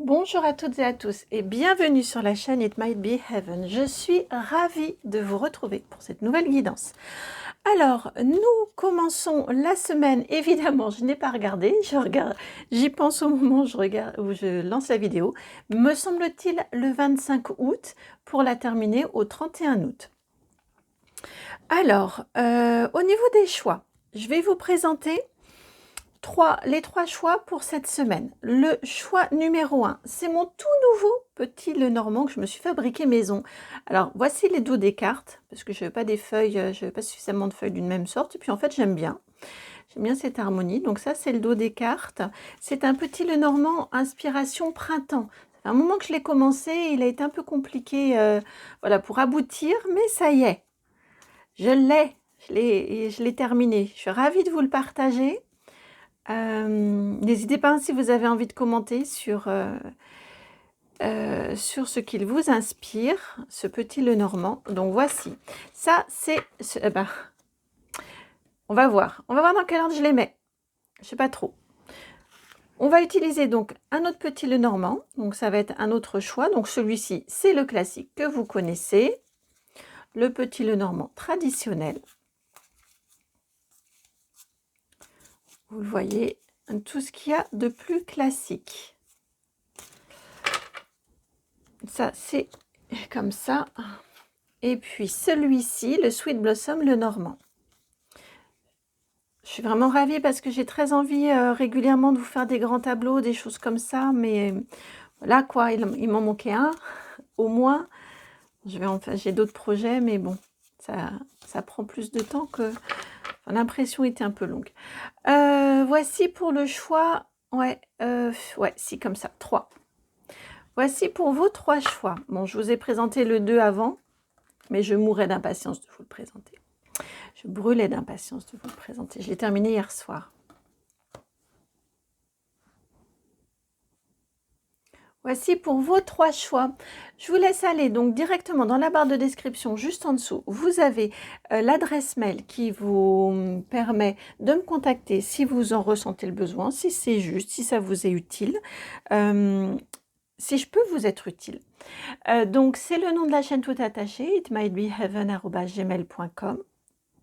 Bonjour à toutes et à tous et bienvenue sur la chaîne It Might Be Heaven. Je suis ravie de vous retrouver pour cette nouvelle guidance. Alors, nous commençons la semaine, évidemment, je n'ai pas regardé, j'y pense au moment où je lance la vidéo, me semble-t-il le 25 août pour la terminer au 31 août. Alors, au niveau des choix, je vais vous présenter les trois choix pour cette semaine. Le choix numéro 1, c'est mon tout nouveau petit Lenormand que je me suis fabriqué maison. Alors, voici les dos des cartes, parce que je n'avais pas des feuilles, je n'avais pas suffisamment de feuilles d'une même sorte. Et puis en fait, j'aime bien. J'aime bien cette harmonie. Donc ça, c'est le dos des cartes. C'est un petit Lenormand inspiration printemps. Ça fait un moment que je l'ai commencé, il a été un peu compliqué voilà, pour aboutir, mais ça y est, je l'ai terminé. Je suis ravie de vous le partager. N'hésitez pas si vous avez envie de commenter sur ce qu'il vous inspire, ce petit Lenormand. Donc voici, ça c'est, on va voir dans quel ordre je les mets, je sais pas trop. On va utiliser donc un autre petit Lenormand, donc ça va être un autre choix. Donc celui-ci, c'est le classique que vous connaissez, le petit Lenormand traditionnel. Vous le voyez, tout ce qu'il y a de plus classique. Ça, c'est comme ça. Et puis celui-ci, le Sweet Blossom, le Normand. Je suis vraiment ravie parce que j'ai très envie régulièrement de vous faire des grands tableaux, des choses comme ça. Mais là, quoi, il m'en manquait un, au moins. J'ai d'autres projets, mais bon, ça prend plus de temps que... Enfin, l'impression était un peu longue. Voici pour le choix. Ouais, si, comme ça, 3. Voici pour vos 3 choix. Bon, je vous ai présenté le 2 avant, mais je mourrais d'impatience de vous le présenter. Je brûlais d'impatience de vous le présenter. Je l'ai terminé hier soir. Voici pour vos 3 choix. Je vous laisse aller donc directement dans la barre de description, juste en dessous. Vous avez l'adresse mail qui vous permet de me contacter si vous en ressentez le besoin, si c'est juste, si ça vous est utile, si je peux vous être utile. Donc, c'est le nom de la chaîne tout attaché, itmightbeheaven@gmail.com.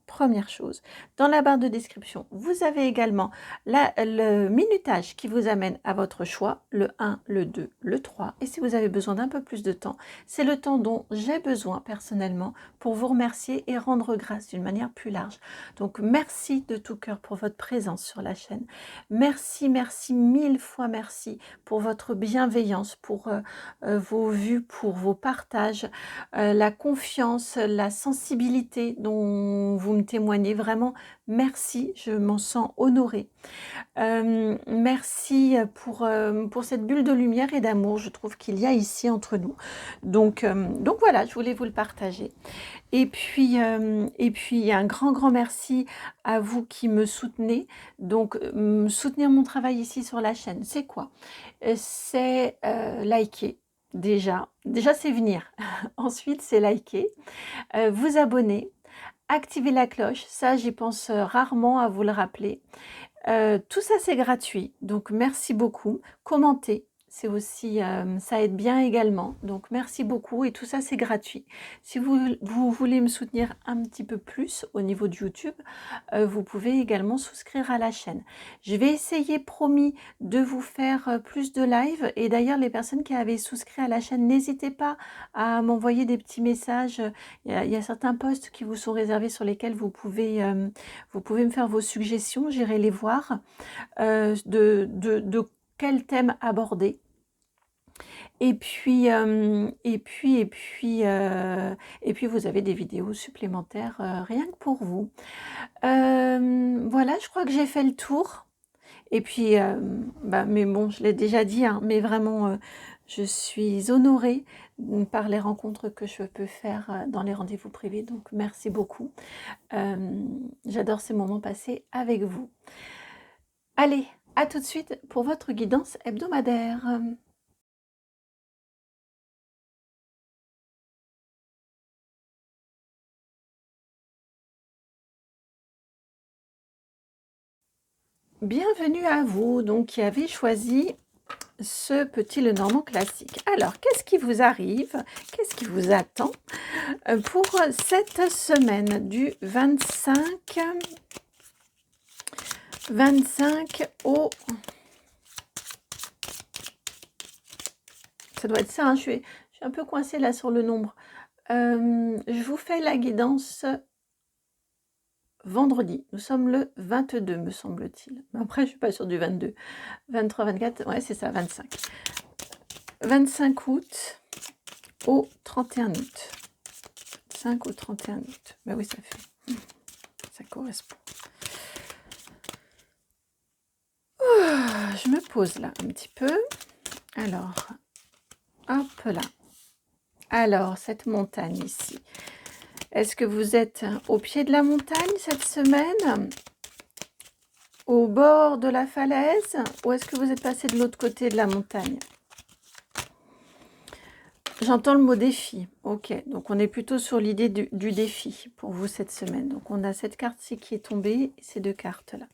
Première chose, dans la barre de description, vous avez également le minutage qui vous amène à votre choix, le 1, le 2, le 3. Et si vous avez besoin d'un peu plus de temps, c'est le temps dont j'ai besoin personnellement pour vous remercier et rendre grâce d'une manière plus large. Donc merci de tout cœur pour votre présence sur la chaîne. Merci, merci, 1000 fois merci pour votre bienveillance, pour vos vues, pour vos partages, la confiance, la sensibilité dont vous me témoignez. Vraiment, merci, je m'en sens honorée. Merci pour cette bulle de lumière et d'amour, je trouve qu'il y a ici entre nous. Donc voilà, je voulais vous le partager. Et puis un grand merci à vous qui me soutenez. Donc, soutenir mon travail ici sur la chaîne, c'est quoi? C'est liker. Déjà c'est venir. Ensuite, c'est liker, vous abonner, activer la cloche. Ça, j'y pense rarement à vous le rappeler. Tout ça, c'est gratuit. Donc, merci beaucoup. Commentez. C'est aussi, ça aide bien également. Donc, merci beaucoup. Et tout ça, c'est gratuit. Si vous voulez me soutenir un petit peu plus au niveau de YouTube, vous pouvez également souscrire à la chaîne. Je vais essayer, promis, de vous faire plus de live. Et d'ailleurs, les personnes qui avaient souscrit à la chaîne, n'hésitez pas à m'envoyer des petits messages. Il y a certains posts qui vous sont réservés sur lesquels vous pouvez me faire vos suggestions. J'irai les voir. De quel thème aborder. Et puis vous avez des vidéos supplémentaires rien que pour vous. Voilà, je crois que j'ai fait le tour. Et puis, mais bon, je l'ai déjà dit, hein, mais vraiment, je suis honorée par les rencontres que je peux faire dans les rendez-vous privés. Donc, merci beaucoup. J'adore ces moments passés avec vous. Allez, à tout de suite pour votre guidance hebdomadaire. Bienvenue à vous, donc qui avez choisi ce petit Lenormand classique. Alors, qu'est-ce qui vous arrive? Qu'est-ce qui vous attend pour cette semaine du 25 au... Ça doit être ça, hein, je suis un peu coincée là sur le nombre. Je vous fais la guidance vendredi. Nous sommes le 22, me semble-t-il. Après, je ne suis pas sûre du 22. 23, 24, ouais, c'est ça, 25. 25 août au 31 août. 5 au 31 août. Ben oui, ça fait. Ça correspond. Je me pose là un petit peu. Alors, hop là. Alors, cette montagne ici. Est-ce que vous êtes au pied de la montagne cette semaine? Au bord de la falaise? Ou est-ce que vous êtes passé de l'autre côté de la montagne? J'entends le mot défi. Ok, donc on est plutôt sur l'idée du défi pour vous cette semaine. Donc on a cette carte-ci qui est tombée, ces deux cartes-là.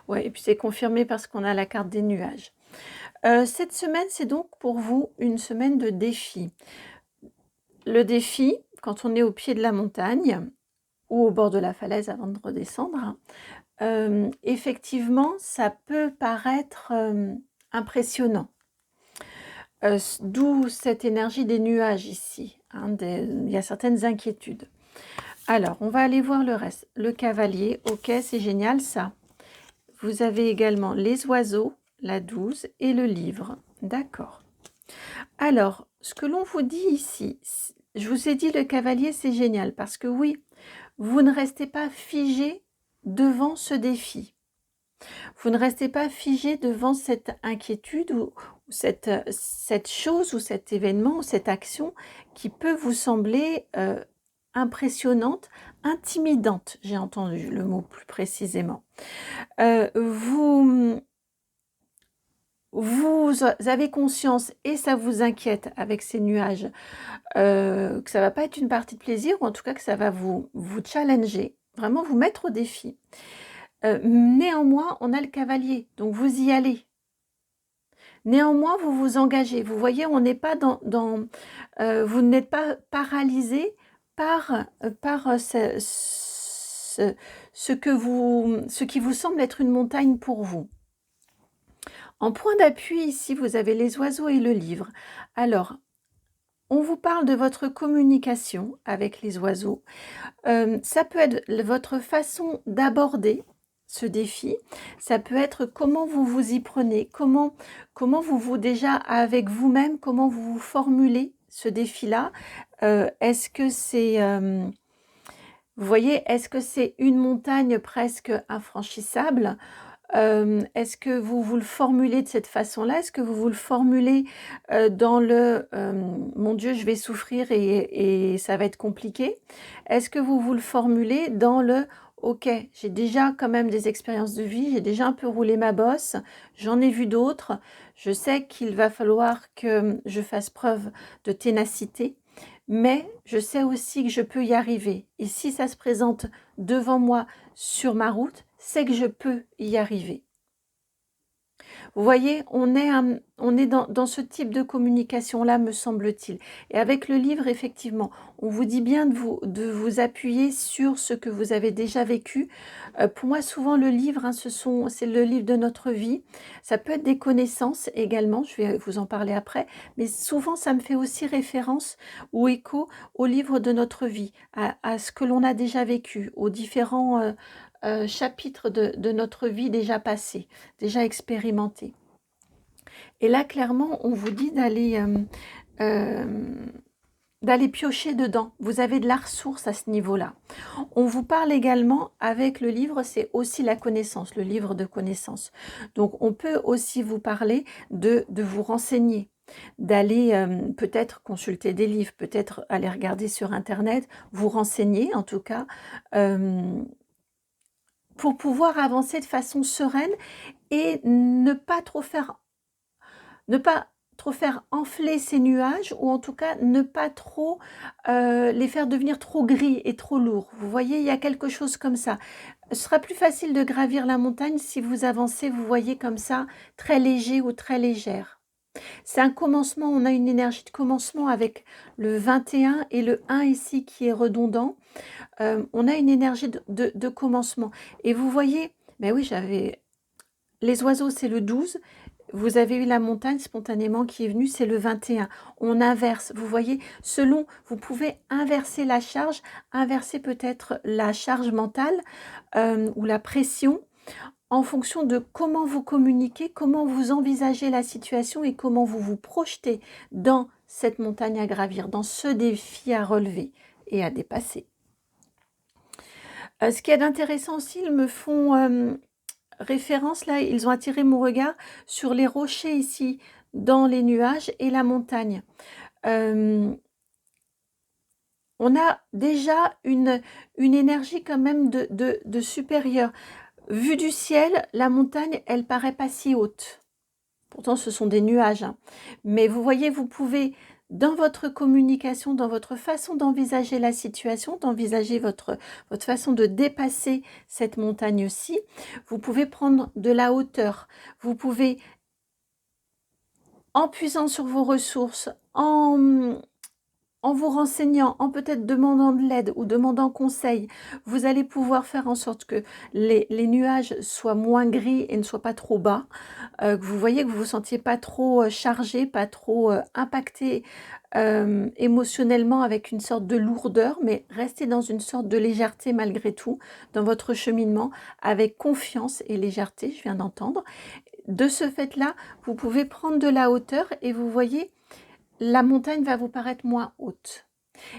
Ouais, et puis c'est confirmé parce qu'on a la carte des nuages. Cette semaine, c'est donc pour vous une semaine de défi. Le défi, quand on est au pied de la montagne ou au bord de la falaise avant de redescendre, effectivement, ça peut paraître impressionnant. D'où cette énergie des nuages ici. Hein, il y a certaines inquiétudes. Alors, on va aller voir le reste. Le cavalier, ok, c'est génial ça. Vous avez également les oiseaux, la 12 et le livre. D'accord. Alors, ce que l'on vous dit ici, je vous ai dit le cavalier, c'est génial parce que oui, vous ne restez pas figé devant ce défi. Vous ne restez pas figé devant cette inquiétude ou cette chose ou cet événement ou cette action qui peut vous sembler impressionnante, intimidante, j'ai entendu le mot plus précisément. Vous avez conscience, et ça vous inquiète avec ces nuages, que ça va pas être une partie de plaisir, ou en tout cas que ça va vous challenger, vraiment vous mettre au défi. Néanmoins, on a le cavalier, donc vous y allez. Néanmoins, vous vous engagez. Vous voyez, on n'est pas vous n'êtes pas paralysé par ce qui vous semble être une montagne pour vous. En point d'appui, ici, vous avez les oiseaux et le livre. Alors, on vous parle de votre communication avec les oiseaux. Ça peut être votre façon d'aborder ce défi. Ça peut être comment vous vous y prenez, comment vous déjà avec vous-même, comment vous formulez ce défi-là. Est-ce que c'est... vous voyez, est-ce que c'est une montagne presque infranchissable? Est-ce que vous le formulez de cette façon-là? Est-ce que vous le formulez dans le mon Dieu, je vais souffrir et ça va être compliqué? Est-ce que vous le formulez dans le ok, j'ai déjà quand même des expériences de vie, j'ai déjà un peu roulé ma bosse, j'en ai vu d'autres, je sais qu'il va falloir que je fasse preuve de ténacité, mais je sais aussi que je peux y arriver. Et si ça se présente devant moi sur ma route, c'est que je peux y arriver. Vous voyez, on est dans ce type de communication-là, me semble-t-il. Et avec le livre, effectivement, on vous dit bien de vous appuyer sur ce que vous avez déjà vécu. Pour moi, souvent, le livre, hein, c'est le livre de notre vie. Ça peut être des connaissances également, je vais vous en parler après, mais souvent, ça me fait aussi référence ou écho au livre de notre vie, à ce que l'on a déjà vécu, aux différents chapitres de notre vie déjà passée, déjà expérimentés. Et là, clairement, on vous dit d'aller piocher dedans. Vous avez de la ressource à ce niveau-là. On vous parle également, avec le livre, c'est aussi la connaissance, le livre de connaissances. Donc, on peut aussi vous parler de vous renseigner, d'aller peut-être consulter des livres, peut-être aller regarder sur Internet, vous renseigner en tout cas, pour pouvoir avancer de façon sereine et ne pas trop faire enfler ces nuages, ou en tout cas ne pas trop les faire devenir trop gris et trop lourds. Vous voyez, il y a quelque chose comme ça. Ce sera plus facile de gravir la montagne si vous avancez, vous voyez, comme ça, très léger ou très légère. C'est un commencement, on a une énergie de commencement avec le 21 et le 1 ici qui est redondant. On a une énergie de commencement. Et vous voyez, ben oui, les oiseaux, c'est le 12. Vous avez eu la montagne spontanément qui est venue, c'est le 21. On inverse, vous voyez, vous pouvez inverser la charge, inverser peut-être la charge mentale ou la pression en fonction de comment vous communiquez, comment vous envisagez la situation et comment vous vous projetez dans cette montagne à gravir, dans ce défi à relever et à dépasser. Ce qui est intéressant aussi, ils me font référence, là, ils ont attiré mon regard sur les rochers ici, dans les nuages et la montagne. On a déjà une énergie quand même de supérieur. Vue du ciel, la montagne, elle paraît pas si haute. Pourtant, ce sont des nuages. Hein. Mais vous voyez, vous pouvez, dans votre communication, dans votre façon d'envisager la situation, d'envisager votre façon de dépasser cette montagne-ci, vous pouvez prendre de la hauteur. Vous pouvez, en puisant sur vos ressources, en vous renseignant, en peut-être demandant de l'aide ou demandant conseil, vous allez pouvoir faire en sorte que les nuages soient moins gris et ne soient pas trop bas. Que vous voyez que vous ne vous sentiez pas trop chargé, pas trop impacté émotionnellement avec une sorte de lourdeur, mais restez dans une sorte de légèreté malgré tout dans votre cheminement, avec confiance et légèreté, je viens d'entendre. De ce fait-là, vous pouvez prendre de la hauteur et vous voyez, la montagne va vous paraître moins haute.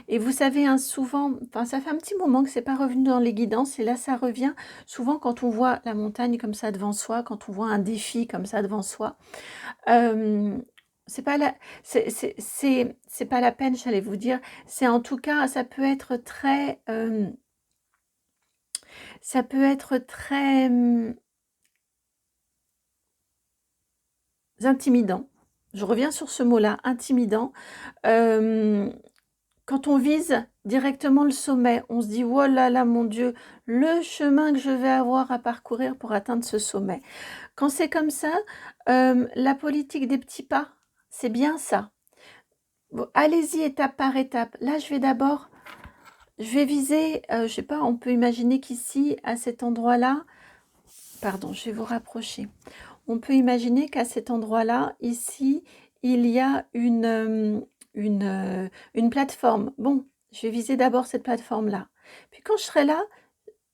Et vous savez, hein, souvent, ça fait un petit moment que c'est pas revenu dans les guidances, et là ça revient souvent quand on voit la montagne comme ça devant soi, quand on voit un défi comme ça devant soi. C'est pas la peine, j'allais vous dire. C'est en tout cas, ça peut être très intimidant. Je reviens sur ce mot-là, intimidant. Quand on vise directement le sommet, on se dit « Oh là là, mon Dieu, le chemin que je vais avoir à parcourir pour atteindre ce sommet. » Quand c'est comme ça, la politique des petits pas, c'est bien ça. Bon, allez-y étape par étape. Là, je vais viser, je sais pas, on peut imaginer qu'ici, à cet endroit-là, pardon, je vais vous rapprocher. On peut imaginer qu'à cet endroit-là, ici, il y a une plateforme. Bon, je vais viser d'abord cette plateforme-là. Puis quand je serai là,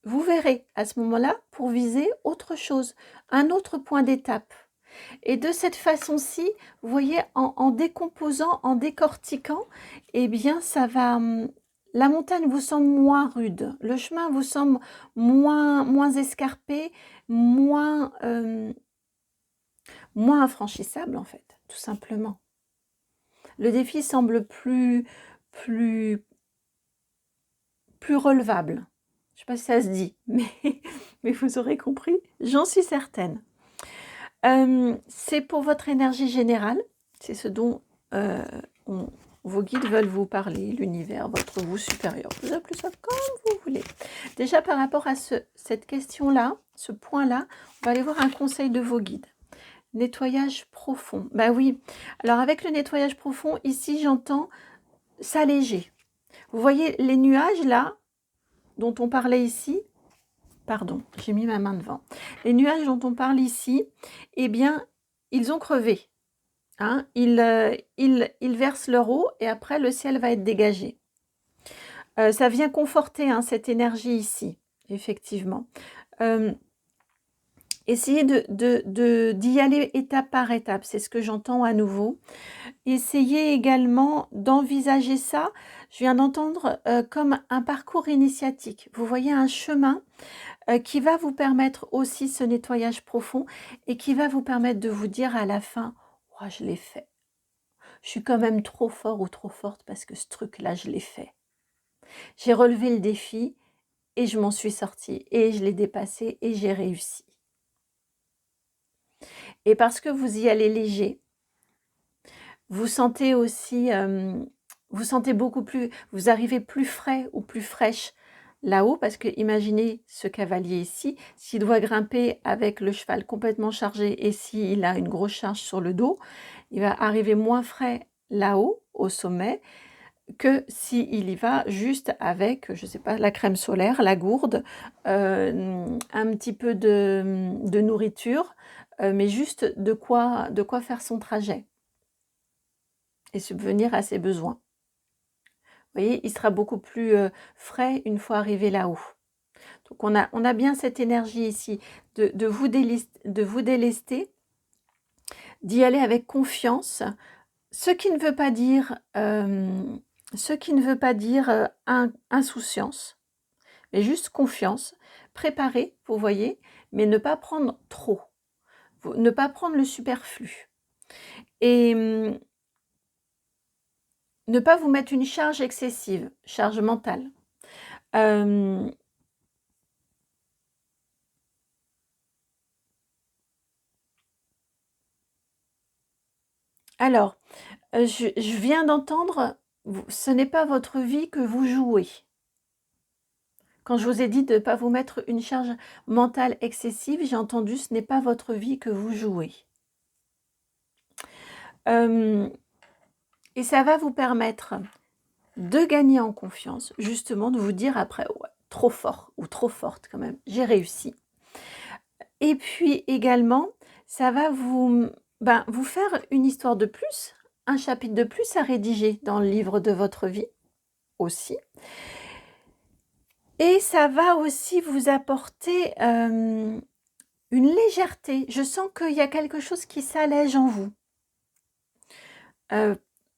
vous verrez à ce moment-là pour viser autre chose, un autre point d'étape. Et de cette façon-ci, vous voyez, en décomposant, en décortiquant, eh bien, ça va... La montagne vous semble moins rude, le chemin vous semble moins escarpé, moins infranchissable, en fait, tout simplement. Le défi semble plus relevable. Je ne sais pas si ça se dit, mais vous aurez compris, j'en suis certaine. C'est pour votre énergie générale, c'est ce dont vos guides veulent vous parler, l'univers, votre vous supérieur. Vous appelez ça comme vous voulez. Déjà, par rapport à cette question-là, ce point-là, on va aller voir un conseil de vos guides. Nettoyage profond. Bah oui. Alors, avec le nettoyage profond, ici, j'entends s'alléger. Vous voyez les nuages, là, dont on parlait ici, pardon, j'ai mis ma main devant. Les nuages dont on parle ici, eh bien, ils ont crevé. Hein, ils versent leur eau et après, le ciel va être dégagé. Ça vient conforter cette énergie ici, effectivement. Essayez d'y aller étape par étape, c'est ce que j'entends à nouveau. Essayez également d'envisager ça, je viens d'entendre, comme un parcours initiatique. Vous voyez un chemin qui va vous permettre aussi ce nettoyage profond et qui va vous permettre de vous dire à la fin « Oh, je l'ai fait. Je suis quand même trop fort ou trop forte parce que ce truc-là, je l'ai fait. J'ai relevé le défi et je m'en suis sortie et je l'ai dépassé et j'ai réussi. » Et parce que vous y allez léger, vous sentez aussi, vous arrivez plus frais ou plus fraîche là-haut, parce que imaginez ce cavalier ici, s'il doit grimper avec le cheval complètement chargé et s'il a une grosse charge sur le dos, il va arriver moins frais là-haut, au sommet, que s'il y va juste avec, je ne sais pas, la crème solaire, la gourde, un petit peu de nourriture, mais juste de quoi faire son trajet et subvenir à ses besoins. Vous voyez, il sera beaucoup plus frais une fois arrivé là-haut. Donc on a bien cette énergie ici de vous délester, d'y aller avec confiance, ce qui ne veut pas dire, insouciance, mais juste confiance, préparer, vous voyez, mais ne pas prendre trop, ne pas prendre le superflu. Et ne pas vous mettre une charge excessive, charge mentale. Alors, je viens d'entendre, ce n'est pas votre vie que vous jouez. Quand je vous ai dit de ne pas vous mettre une charge mentale excessive, j'ai entendu ce n'est pas votre vie que vous jouez. Et ça va vous permettre de gagner en confiance, justement de vous dire après, ouais, trop fort ou trop forte quand même, j'ai réussi. Et puis également, ça va vous faire une histoire de plus, un chapitre de plus à rédiger dans le livre de votre vie aussi. Et ça va aussi vous apporter une légèreté. Je sens qu'il y a quelque chose qui s'allège en vous.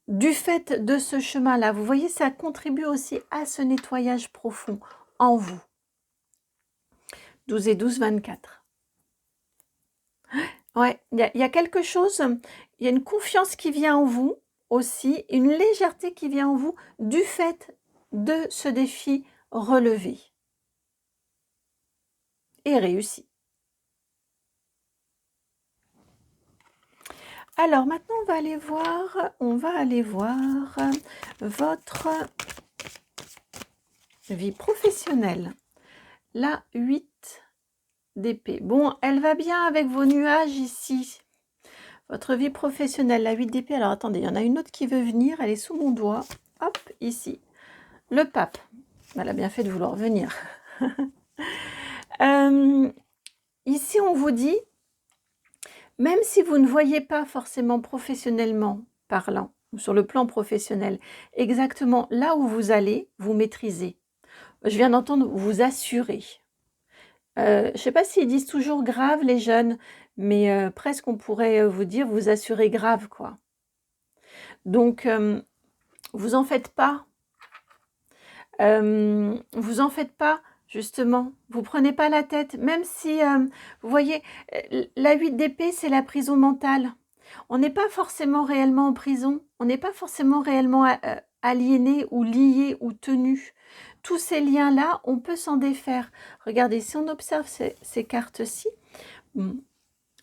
Du fait de ce chemin-là, vous voyez, ça contribue aussi à ce nettoyage profond en vous. 12 et 12, 24. Ouais, il y a quelque chose, il y a une confiance qui vient en vous aussi, une légèreté qui vient en vous du fait de ce défi relevé et réussi. Alors maintenant, on va aller voir votre vie professionnelle. La 8 d'épée. Bon, elle va bien avec vos nuages ici. Votre vie professionnelle, la 8 d'épée. Alors attendez, il y en a une autre qui veut venir. Elle est sous mon doigt. Hop, ici. Le pape. Elle a bien fait de vouloir venir. Ici, on vous dit, même si vous ne voyez pas forcément professionnellement parlant, ou sur le plan professionnel, exactement là où vous allez, vous maîtrisez. Je viens d'entendre vous assurer. Je ne sais pas s'ils disent toujours grave les jeunes, mais presque on pourrait vous dire vous assurez grave quoi. Donc vous en faites pas. Vous en faites pas justement. Vous prenez pas la tête, même si vous voyez la 8 d'épée c'est la prison mentale. On n'est pas forcément réellement en prison. On n'est pas forcément réellement aliéné ou lié ou tenu. Tous ces liens-là, on peut s'en défaire. Regardez, si on observe ces cartes-ci,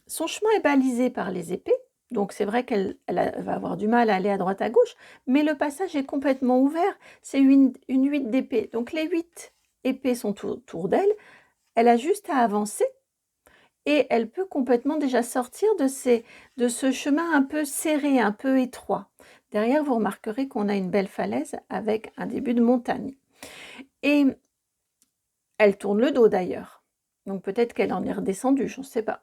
son chemin est balisé par les épées, donc c'est vrai qu'elle va avoir du mal à aller à droite à gauche, mais le passage est complètement ouvert, c'est une 8 d'épée. Donc les 8 épées sont autour d'elle, elle a juste à avancer et elle peut complètement déjà sortir de ce chemin un peu serré, un peu étroit. Derrière, vous remarquerez qu'on a une belle falaise avec un début de montagne. Et elle tourne le dos d'ailleurs. Donc peut-être qu'elle en est redescendue, je ne sais pas.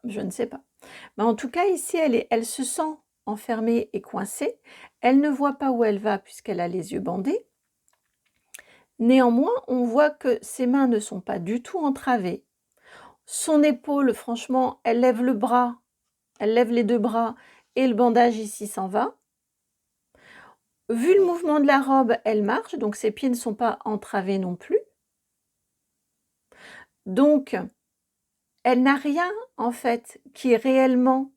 Mais en tout cas, ici, elle se sent enfermée et coincée. Elle ne voit pas où elle va puisqu'elle a les yeux bandés. Néanmoins, on voit que ses mains ne sont pas du tout entravées. Son épaule, franchement, elle lève le bras, elle lève les deux bras et le bandage ici s'en va. Vu le mouvement de la robe, elle marche, donc ses pieds ne sont pas entravés non plus. Donc, elle n'a rien, en fait, qui est réellement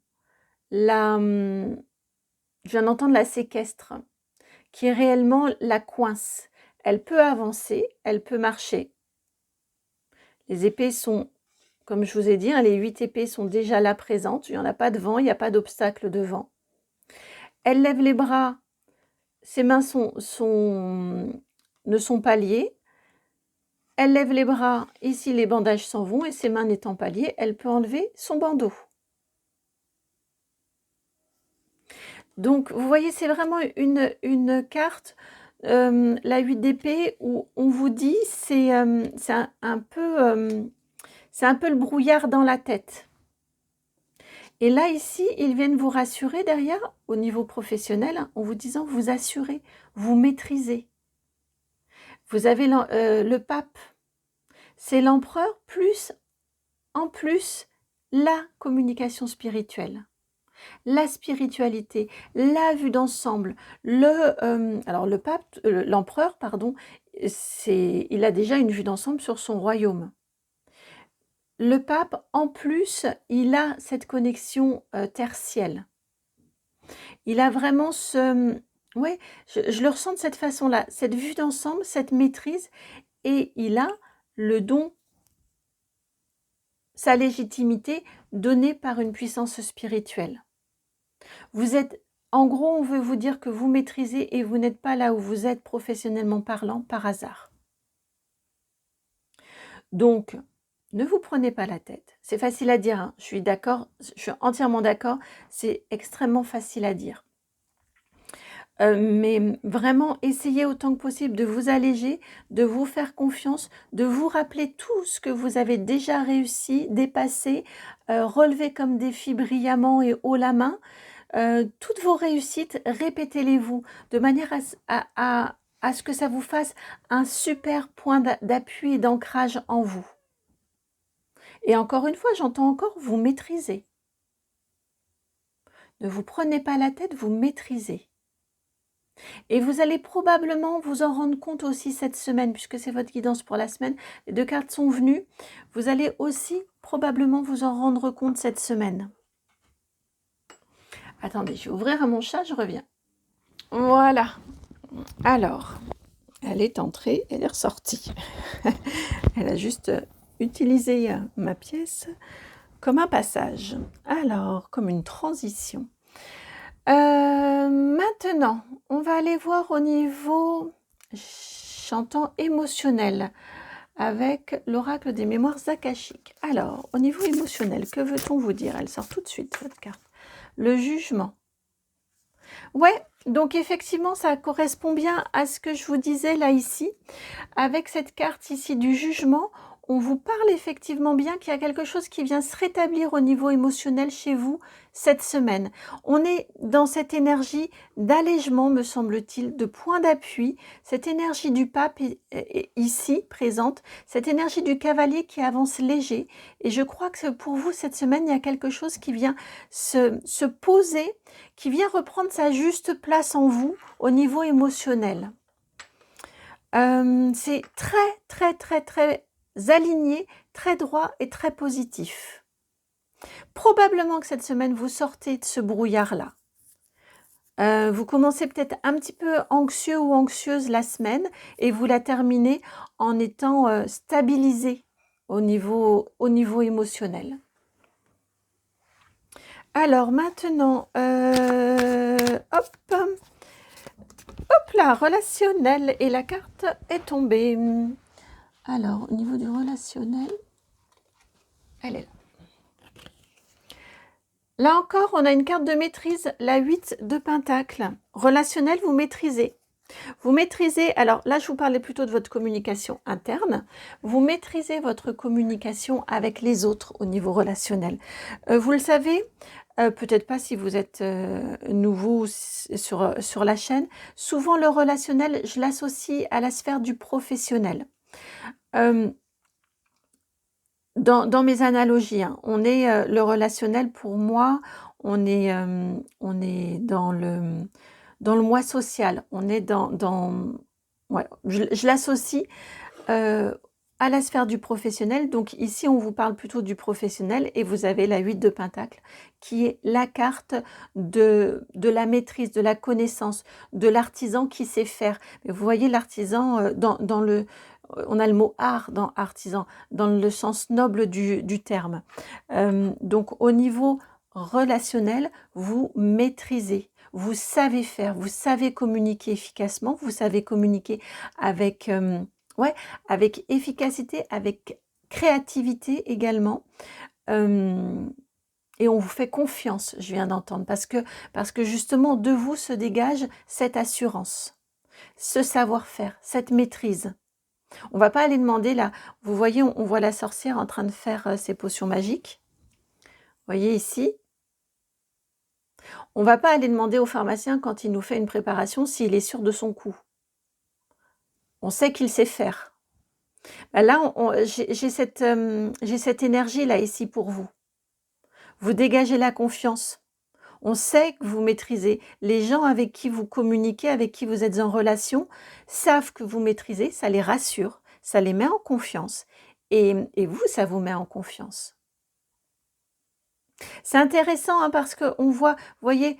je viens d'entendre la séquestre, qui est réellement la coince. Elle peut avancer, elle peut marcher. Les épées sont, comme je vous ai dit, les 8 épées sont déjà là présentes. Il n'y en a pas devant, il n'y a pas d'obstacle devant. Elle lève les bras, ses mains ne sont pas liées. Elle lève les bras, ici les bandages s'en vont et ses mains n'étant pas liées, elle peut enlever son bandeau. Donc, vous voyez, c'est vraiment une carte, la 8 d'épée, où on vous dit, c'est c'est un peu le brouillard dans la tête. Et là, ici, ils viennent vous rassurer derrière, au niveau professionnel, hein, en vous disant, vous assurez, vous maîtrisez. Vous avez le pape, c'est l'empereur, plus, en plus, la communication spirituelle. La spiritualité, la vue d'ensemble, alors le pape, l'empereur, pardon, il a déjà une vue d'ensemble sur son royaume. Le pape, en plus, il a cette connexion tertielle. Il a vraiment ouais, je le ressens de cette façon-là, cette vue d'ensemble, cette maîtrise, et il a le don, sa légitimité donnée par une puissance spirituelle. Vous êtes, en gros, on veut vous dire que vous maîtrisez et vous n'êtes pas là où vous êtes professionnellement parlant par hasard. Donc, ne vous prenez pas la tête. C'est facile à dire, hein. Je suis d'accord, je suis entièrement d'accord. C'est extrêmement facile à dire. Mais vraiment, essayez autant que possible de vous alléger, de vous faire confiance, de vous rappeler tout ce que vous avez déjà réussi, dépassé, relevé comme défi brillamment et haut la main. Toutes vos réussites, répétez-les-vous de manière à ce que ça vous fasse un super point d'appui et d'ancrage en vous. Et encore une fois, j'entends encore, vous maîtrisez. Ne vous prenez pas la tête, vous maîtrisez. Et vous allez probablement vous en rendre compte aussi cette semaine, puisque c'est votre guidance pour la semaine. Les 2 cartes sont venues. Vous allez aussi probablement vous en rendre compte cette semaine. Attendez, je vais ouvrir à mon chat, je reviens. Voilà. Alors, elle est entrée, elle est ressortie. Elle a juste utilisé ma pièce comme un passage. Alors, comme une transition. Maintenant, on va aller voir au niveau, j'entends, émotionnel, avec l'oracle des mémoires akashiques. Alors, au niveau émotionnel, que veut-on vous dire? Elle sort tout de suite, votre carte. Le jugement. Ouais, donc effectivement, ça correspond bien à ce que je vous disais là ici. Avec cette carte ici du jugement, on vous parle effectivement bien qu'il y a quelque chose qui vient se rétablir au niveau émotionnel chez vous cette semaine. On est dans cette énergie d'allègement, me semble-t-il, de point d'appui, cette énergie du pape est ici présente, cette énergie du cavalier qui avance léger. Et je crois que pour vous, cette semaine, il y a quelque chose qui vient se poser, qui vient reprendre sa juste place en vous au niveau émotionnel. C'est très aligné, très droit et très positif. Probablement que cette semaine, vous sortez de ce brouillard-là. Vous commencez peut-être un petit peu anxieux ou anxieuse la semaine et vous la terminez en étant stabilisé au niveau émotionnel. Alors maintenant, hop là, relationnel, et la carte est tombée. Alors, au niveau du relationnel, elle est là. Là encore, on a une carte de maîtrise, la 8 de Pentacle. Relationnel, vous maîtrisez. Vous maîtrisez, alors là, je vous parlais plutôt de votre communication interne. Vous maîtrisez votre communication avec les autres au niveau relationnel. Vous le savez, peut-être pas si vous êtes nouveau sur la chaîne. Souvent, le relationnel, je l'associe à la sphère du professionnel. Dans mes analogies, hein, on est le relationnel pour moi, on est dans le moi social, on est ouais, je l'associe à la sphère du professionnel. Donc ici, on vous parle plutôt du professionnel et vous avez la 8 de Pentacle qui est la carte de la maîtrise, de la connaissance, de l'artisan qui sait faire. Mais vous voyez l'artisan dans le... On a le mot art dans artisan, dans le sens noble du terme. Donc au niveau relationnel, vous maîtrisez, vous savez faire, vous savez communiquer efficacement, vous savez communiquer avec Ouais, avec efficacité, avec créativité également. Et on vous fait confiance, je viens d'entendre, parce que justement de vous se dégage cette assurance, ce savoir-faire, cette maîtrise. On va pas aller demander là, vous voyez, on voit la sorcière en train de faire ses potions magiques. Vous voyez ici, on va pas aller demander au pharmacien quand il nous fait une préparation s'il est sûr de son coup. On sait qu'il sait faire. Ben là, j'ai cette énergie là ici pour vous. Vous dégagez la confiance. On sait que vous maîtrisez. Les gens avec qui vous communiquez, avec qui vous êtes en relation, savent que vous maîtrisez, ça les rassure, ça les met en confiance. Et vous, ça vous met en confiance. C'est intéressant hein, parce qu'on voit, vous voyez,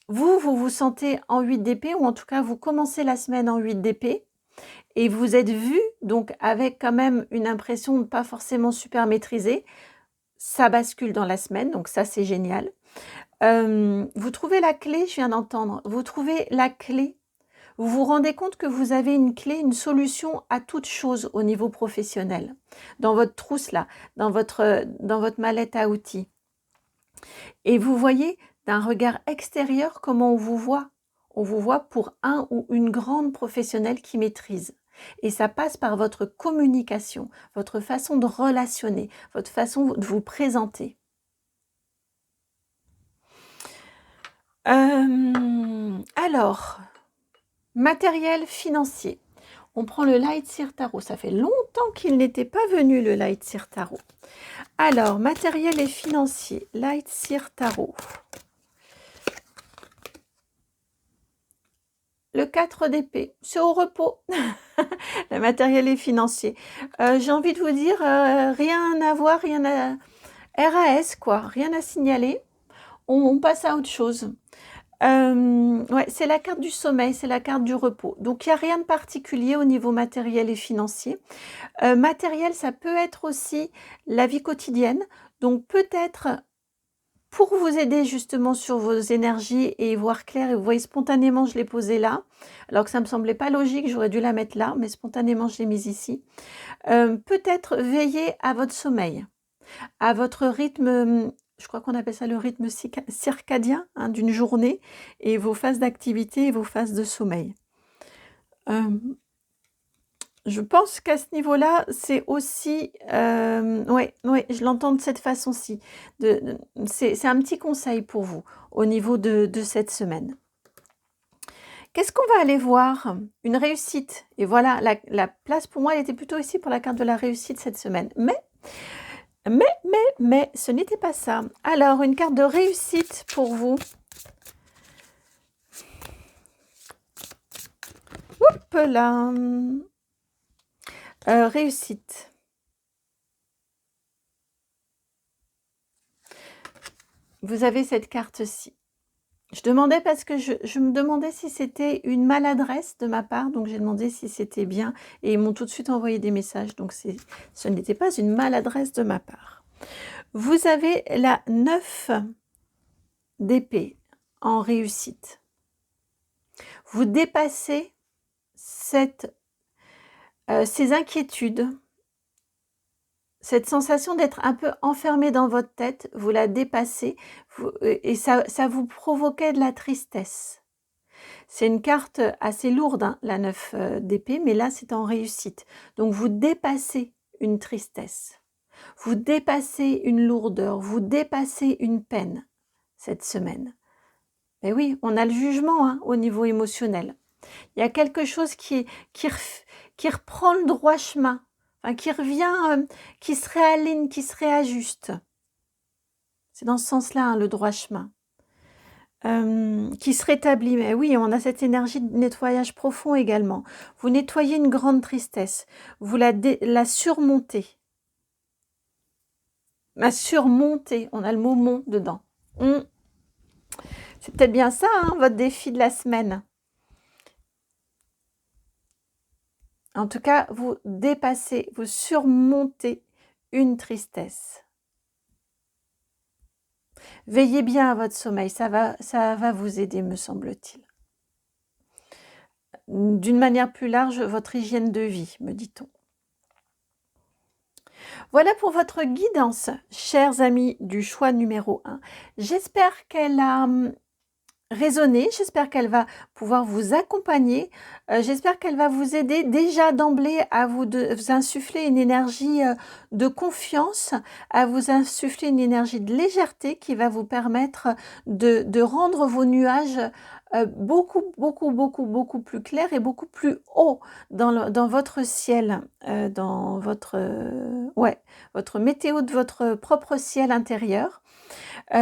vous vous sentez en 8 d'épée, ou en tout cas, vous commencez la semaine en 8 d'épée, et vous êtes vu, donc avec quand même une impression de pas forcément super maîtrisée. Ça bascule dans la semaine, donc ça, c'est génial. Vous trouvez la clé, je viens d'entendre, vous trouvez la clé. Vous vous rendez compte que vous avez une clé, une solution à toute chose au niveau professionnel. Dans votre trousse là, dans votre mallette à outils. Et vous voyez d'un regard extérieur comment on vous voit. On vous voit pour un ou une grande professionnelle qui maîtrise. Et ça passe par votre communication, votre façon de relationner, votre façon de vous présenter. Alors, matériel financier. On prend le Light Seer Tarot. Ça fait longtemps qu'il n'était pas venu, le Light Seer Tarot. Alors, matériel et financier. Light Seer Tarot. Le 4 d'épée. C'est au repos. Le matériel et financier. J'ai envie de vous dire, rien à voir, rien à... RAS, quoi. Rien à signaler. On passe à autre chose. Ouais, c'est la carte du sommeil, c'est la carte du repos. Donc, il n'y a rien de particulier au niveau matériel et financier. Matériel, ça peut être aussi la vie quotidienne. Donc, peut-être pour vous aider justement sur vos énergies et voir clair, et vous voyez spontanément, je l'ai posée là, alors que ça ne me semblait pas logique, j'aurais dû la mettre là, mais spontanément, je l'ai mise ici. Peut-être veiller à votre sommeil, à votre rythme. Je crois qu'on appelle ça le rythme circadien hein, d'une journée, et vos phases d'activité et vos phases de sommeil. Je pense qu'à ce niveau-là, c'est aussi... ouais, je l'entends de cette façon-ci. C'est un petit conseil pour vous au niveau de cette semaine. Qu'est-ce qu'on va aller voir? Une réussite. Et voilà, la place pour moi, elle était plutôt ici pour la carte de la réussite cette semaine. Mais, ce n'était pas ça. Alors, une carte de réussite pour vous. Hop là. Réussite. Vous avez cette carte-ci. Je demandais parce que je me demandais si c'était une maladresse de ma part, donc j'ai demandé si c'était bien, et ils m'ont tout de suite envoyé des messages, donc ce n'était pas une maladresse de ma part. Vous avez la 9 d'épée en réussite. Vous dépassez ces inquiétudes, cette sensation d'être un peu enfermé dans votre tête, vous la dépassez, et ça vous provoquait de la tristesse. C'est une carte assez lourde, hein, la 9 d'épée, mais là, c'est en réussite. Donc, vous dépassez une tristesse, vous dépassez une lourdeur, vous dépassez une peine cette semaine. Et oui, on a le jugement hein, au niveau émotionnel. Il y a quelque chose qui reprend le droit chemin, enfin, qui revient, qui se réaligne, qui se réajuste. C'est dans ce sens-là, hein, le droit chemin. Qui se rétablit. Mais oui, on a cette énergie de nettoyage profond également. Vous nettoyez une grande tristesse. Vous la surmontez. La surmontez. On a le mot mont dedans. C'est peut-être bien ça, hein, votre défi de la semaine. En tout cas, vous dépassez, vous surmontez une tristesse. Veillez bien à votre sommeil, ça va vous aider, me semble-t-il. d'une manière plus large, votre hygiène de vie, me dit-on. Voilà pour votre guidance, chers amis du choix numéro 1. J'espère qu'elle a résonné, j'espère qu'elle va pouvoir vous accompagner, j'espère qu'elle va vous aider déjà d'emblée à vous insuffler une énergie de confiance, à vous insuffler une énergie de légèreté qui va vous permettre de rendre vos nuages beaucoup plus clairs et beaucoup plus hauts dans votre ciel, dans votre, votre météo de votre propre ciel intérieur.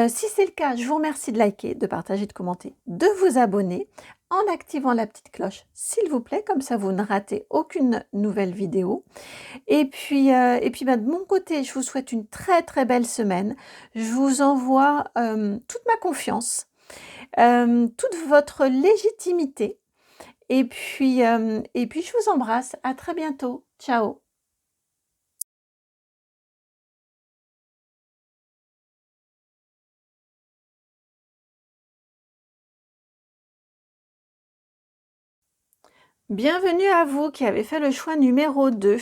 Si c'est le cas, je vous remercie de liker, de partager, de commenter, de vous abonner en activant la petite cloche, s'il vous plaît, comme ça vous ne ratez aucune nouvelle vidéo. Et puis de mon côté, je vous souhaite une très belle semaine. Je vous envoie toute ma confiance, toute votre légitimité. Et puis je vous embrasse. À très bientôt. Ciao. Bienvenue à vous qui avez fait le choix numéro 2,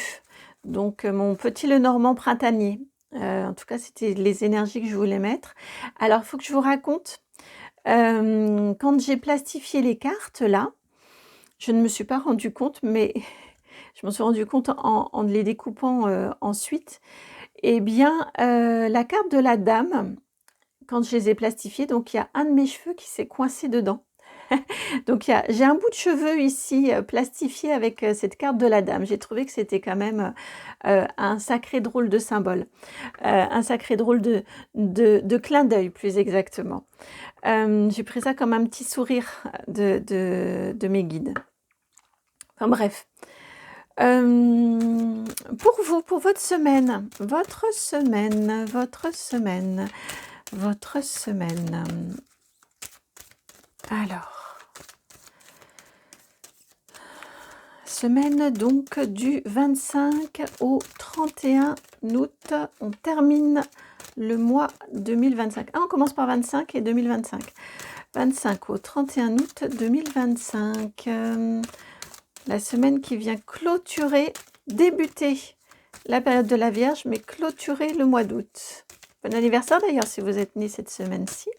donc mon petit Lenormand printanier. En tout cas, c'était les énergies que je voulais mettre. Alors, il faut que je vous raconte, quand j'ai plastifié les cartes là, je ne me suis pas rendu compte, mais je m'en suis rendu compte en les découpant ensuite. Eh bien, la carte de la dame, quand je les ai plastifiées, donc il y a un de mes cheveux qui s'est coincé dedans. Donc j'ai un bout de cheveux ici plastifié avec cette carte de la dame. J'ai trouvé que c'était quand même un sacré drôle de symbole, un sacré drôle de clin d'œil plus exactement. J'ai pris ça comme un petit sourire de mes guides. Enfin bref. Pour vous, pour votre semaine. Alors. Semaine donc du 25 au 31 août. On termine le mois 2025. Ah, on commence par 25 et 2025. 25 au 31 août 2025. La semaine qui vient clôturer, débuter la période de la Vierge, mais clôturer le mois d'août. Bon anniversaire d'ailleurs si vous êtes né cette semaine-ci.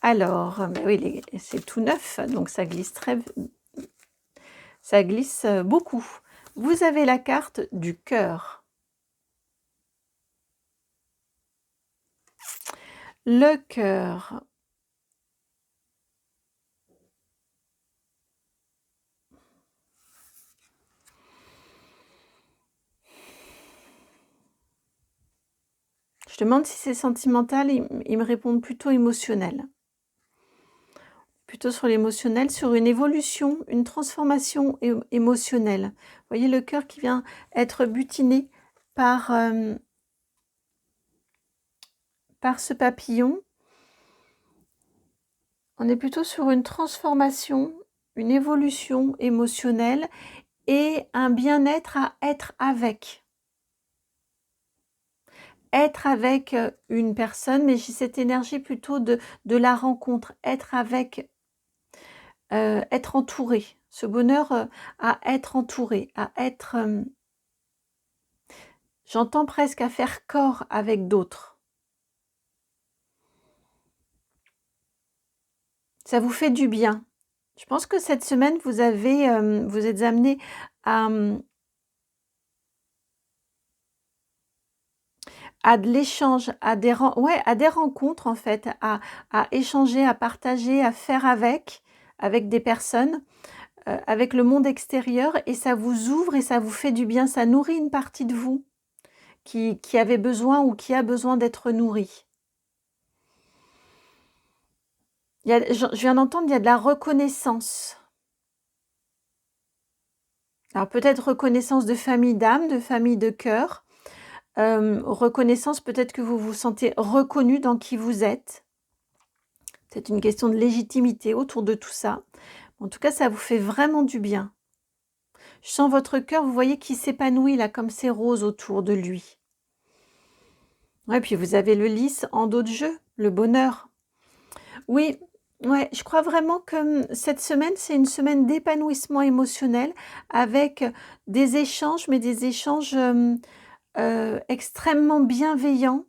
Alors, oui, c'est tout neuf, donc ça glisse ça glisse beaucoup. Vous avez la carte du cœur. Le cœur. Je demande si c'est sentimental, ils me répondent plutôt émotionnel. Plutôt sur l'émotionnel, sur une évolution, une transformation émotionnelle. Vous voyez le cœur qui vient être butiné par ce papillon. On est plutôt sur une transformation, une évolution émotionnelle et un bien-être à être avec. Être avec une personne, mais j'ai cette énergie plutôt de la rencontre, être avec, être entouré, ce bonheur à être entouré, à être, j'entends presque à faire corps avec d'autres. Ça vous fait du bien. Je pense que cette semaine, vous êtes amené à de l'échange, à des rencontres en fait, à échanger, à partager, à faire avec des personnes, avec le monde extérieur, et ça vous ouvre et ça vous fait du bien, ça nourrit une partie de vous qui avait besoin ou qui a besoin d'être nourrie. Je viens d'entendre, il y a de la reconnaissance. Alors peut-être reconnaissance de famille d'âme, de famille de cœur, reconnaissance peut-être que vous vous sentez reconnu dans qui vous êtes. C'est une question de légitimité autour de tout ça. En tout cas, ça vous fait vraiment du bien. Je sens votre cœur, vous voyez, qui s'épanouit là, comme ces roses autour de lui. Ouais, puis vous avez le lys en dos de jeu, le bonheur. Oui, Ouais, je crois vraiment que cette semaine, c'est une semaine d'épanouissement émotionnel avec des échanges, mais des échanges extrêmement bienveillants,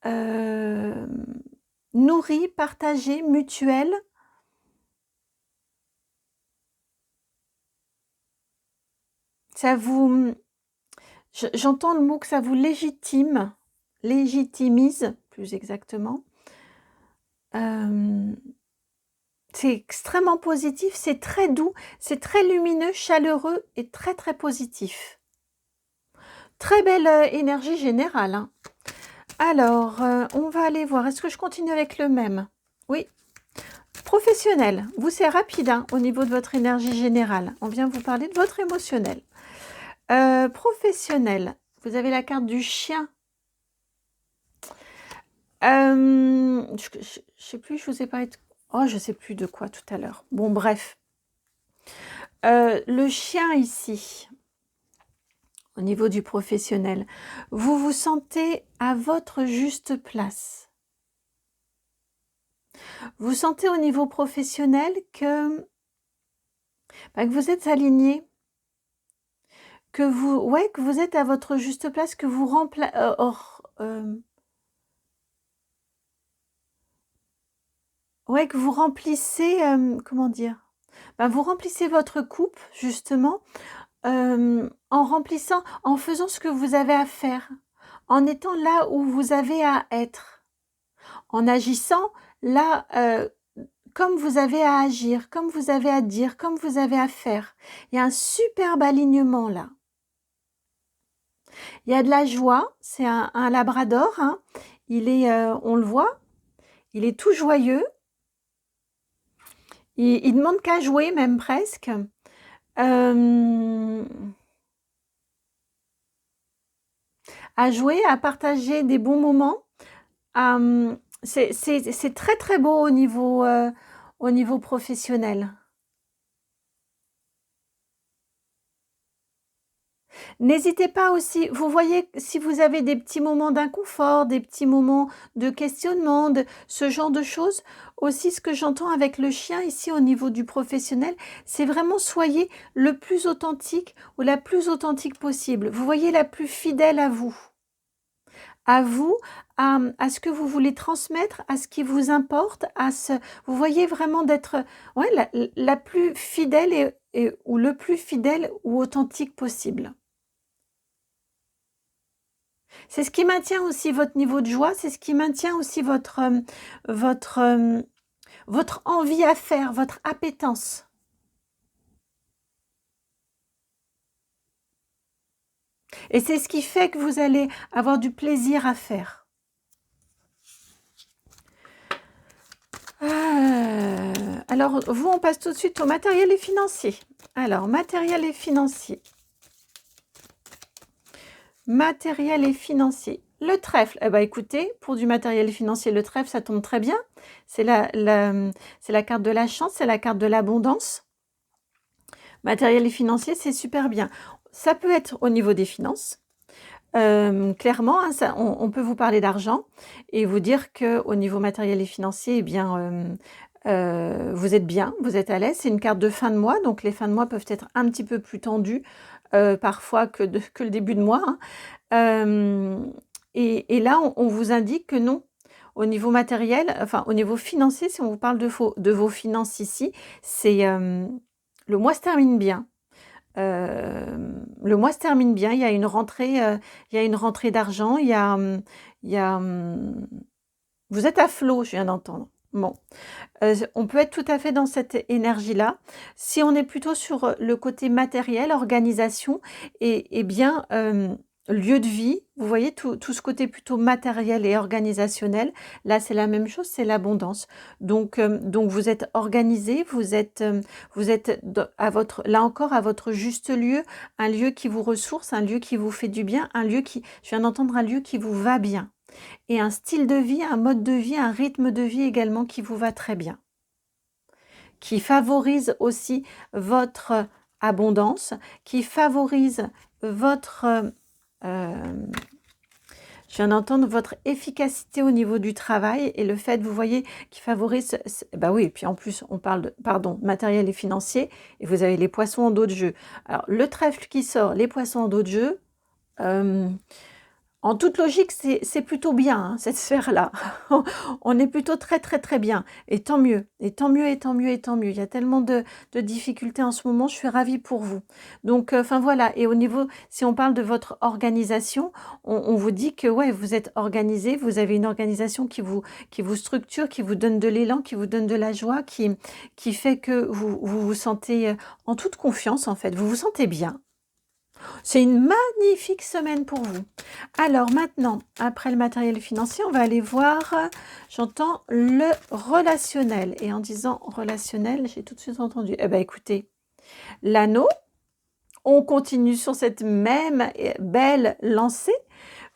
euh, nourris, partagés, mutuels. Ça vous, j'entends le mot que ça vous légitime, légitimise, plus exactement. Euh, c'est extrêmement positif, c'est très doux, c'est très lumineux, chaleureux et très très positif. Très belle énergie générale, hein. Alors, on va aller voir. Est-ce que je continue avec le même? Oui. Professionnel. Vous, c'est rapide hein, au niveau de votre énergie générale. On vient vous parler de votre émotionnel. Professionnel. Vous avez la carte du chien. Je sais plus, je vous ai parlé de... Oh, je sais plus de quoi tout à l'heure. Bon, bref. Le chien ici, au niveau du professionnel, vous vous sentez à votre juste place. Vous sentez au niveau professionnel que vous êtes aligné, que vous êtes à votre juste place, que vous que vous remplissez, comment dire? Vous remplissez votre coupe justement, en remplissant, en faisant ce que vous avez à faire, en étant là où vous avez à être, en agissant là, comme vous avez à agir, comme vous avez à dire, comme vous avez à faire. Il y a un superbe alignement là. Il y a de la joie, c'est un labrador, hein. Il est, on le voit, il est tout joyeux. Il demande qu'à jouer même presque. À jouer, à partager des bons moments. C'est très très beau au niveau professionnel. N'hésitez pas aussi, vous voyez, si vous avez des petits moments d'inconfort, des petits moments de questionnement, ce genre de choses, aussi ce que j'entends avec le chien ici au niveau du professionnel, c'est vraiment soyez le plus authentique ou la plus authentique possible. Vous voyez, la plus fidèle à vous, à ce que vous voulez transmettre, à ce qui vous importe, vous voyez vraiment d'être la plus fidèle ou le plus fidèle ou authentique possible. C'est ce qui maintient aussi votre niveau de joie, c'est ce qui maintient aussi votre, votre envie à faire, votre appétence. Et c'est ce qui fait que vous allez avoir du plaisir à faire. Alors, vous, on passe tout de suite au matériel et financier. Alors, matériel et financier. Matériel et financier. Le trèfle, écoutez, pour du matériel financier, le trèfle, ça tombe très bien. C'est la carte de la chance, c'est la carte de l'abondance. Matériel et financier, c'est super bien. Ça peut être au niveau des finances. Clairement, hein, on peut vous parler d'argent et vous dire qu'au niveau matériel et financier, eh bien, vous êtes bien, vous êtes à l'aise. C'est une carte de fin de mois, donc les fins de mois peuvent être un petit peu plus tendues parfois que le début de mois, hein. Et là, on vous indique que non. Au niveau matériel, enfin au niveau financier, si on vous parle de vos finances ici, c'est le mois se termine bien. Le mois se termine bien. Il y a une rentrée, d'argent. Il y a, vous êtes à flot, je viens d'entendre. Bon, on peut être tout à fait dans cette énergie-là. Si on est plutôt sur le côté matériel, organisation, et bien lieu de vie, vous voyez tout ce côté plutôt matériel et organisationnel, là c'est la même chose, c'est l'abondance. Donc vous êtes organisé, vous êtes là encore à votre juste lieu, un lieu qui vous ressource, un lieu qui vous fait du bien, je viens d'entendre un lieu qui vous va bien. Et un style de vie, un mode de vie, un rythme de vie également qui vous va très bien, qui favorise aussi votre abondance, qui favorise votre... Je viens d'entendre votre efficacité au niveau du travail et le fait, vous voyez, qui favorise, bah oui, et puis en plus, on parle de, pardon, matériel et financier, et vous avez les poissons en dos de jeu. Alors, le trèfle qui sort, les poissons en dos de jeu, euh, en toute logique, c'est plutôt bien, hein, cette sphère-là. On est plutôt très, très, très bien. Et tant mieux, et tant mieux, et tant mieux, et tant mieux. Il y a tellement de difficultés en ce moment, je suis ravie pour vous. Donc, enfin voilà. Et au niveau, si on parle de votre organisation, on vous dit que ouais, vous êtes organisé, vous avez une organisation qui vous structure, qui vous donne de l'élan, qui vous donne de la joie, qui fait que vous vous sentez en toute confiance, en fait. Vous vous sentez bien. C'est une magnifique semaine pour vous. Alors maintenant, après le matériel financier, on va aller voir, j'entends le relationnel. Et en disant relationnel, j'ai tout de suite entendu. Eh bien écoutez, l'anneau, on continue sur cette même belle lancée.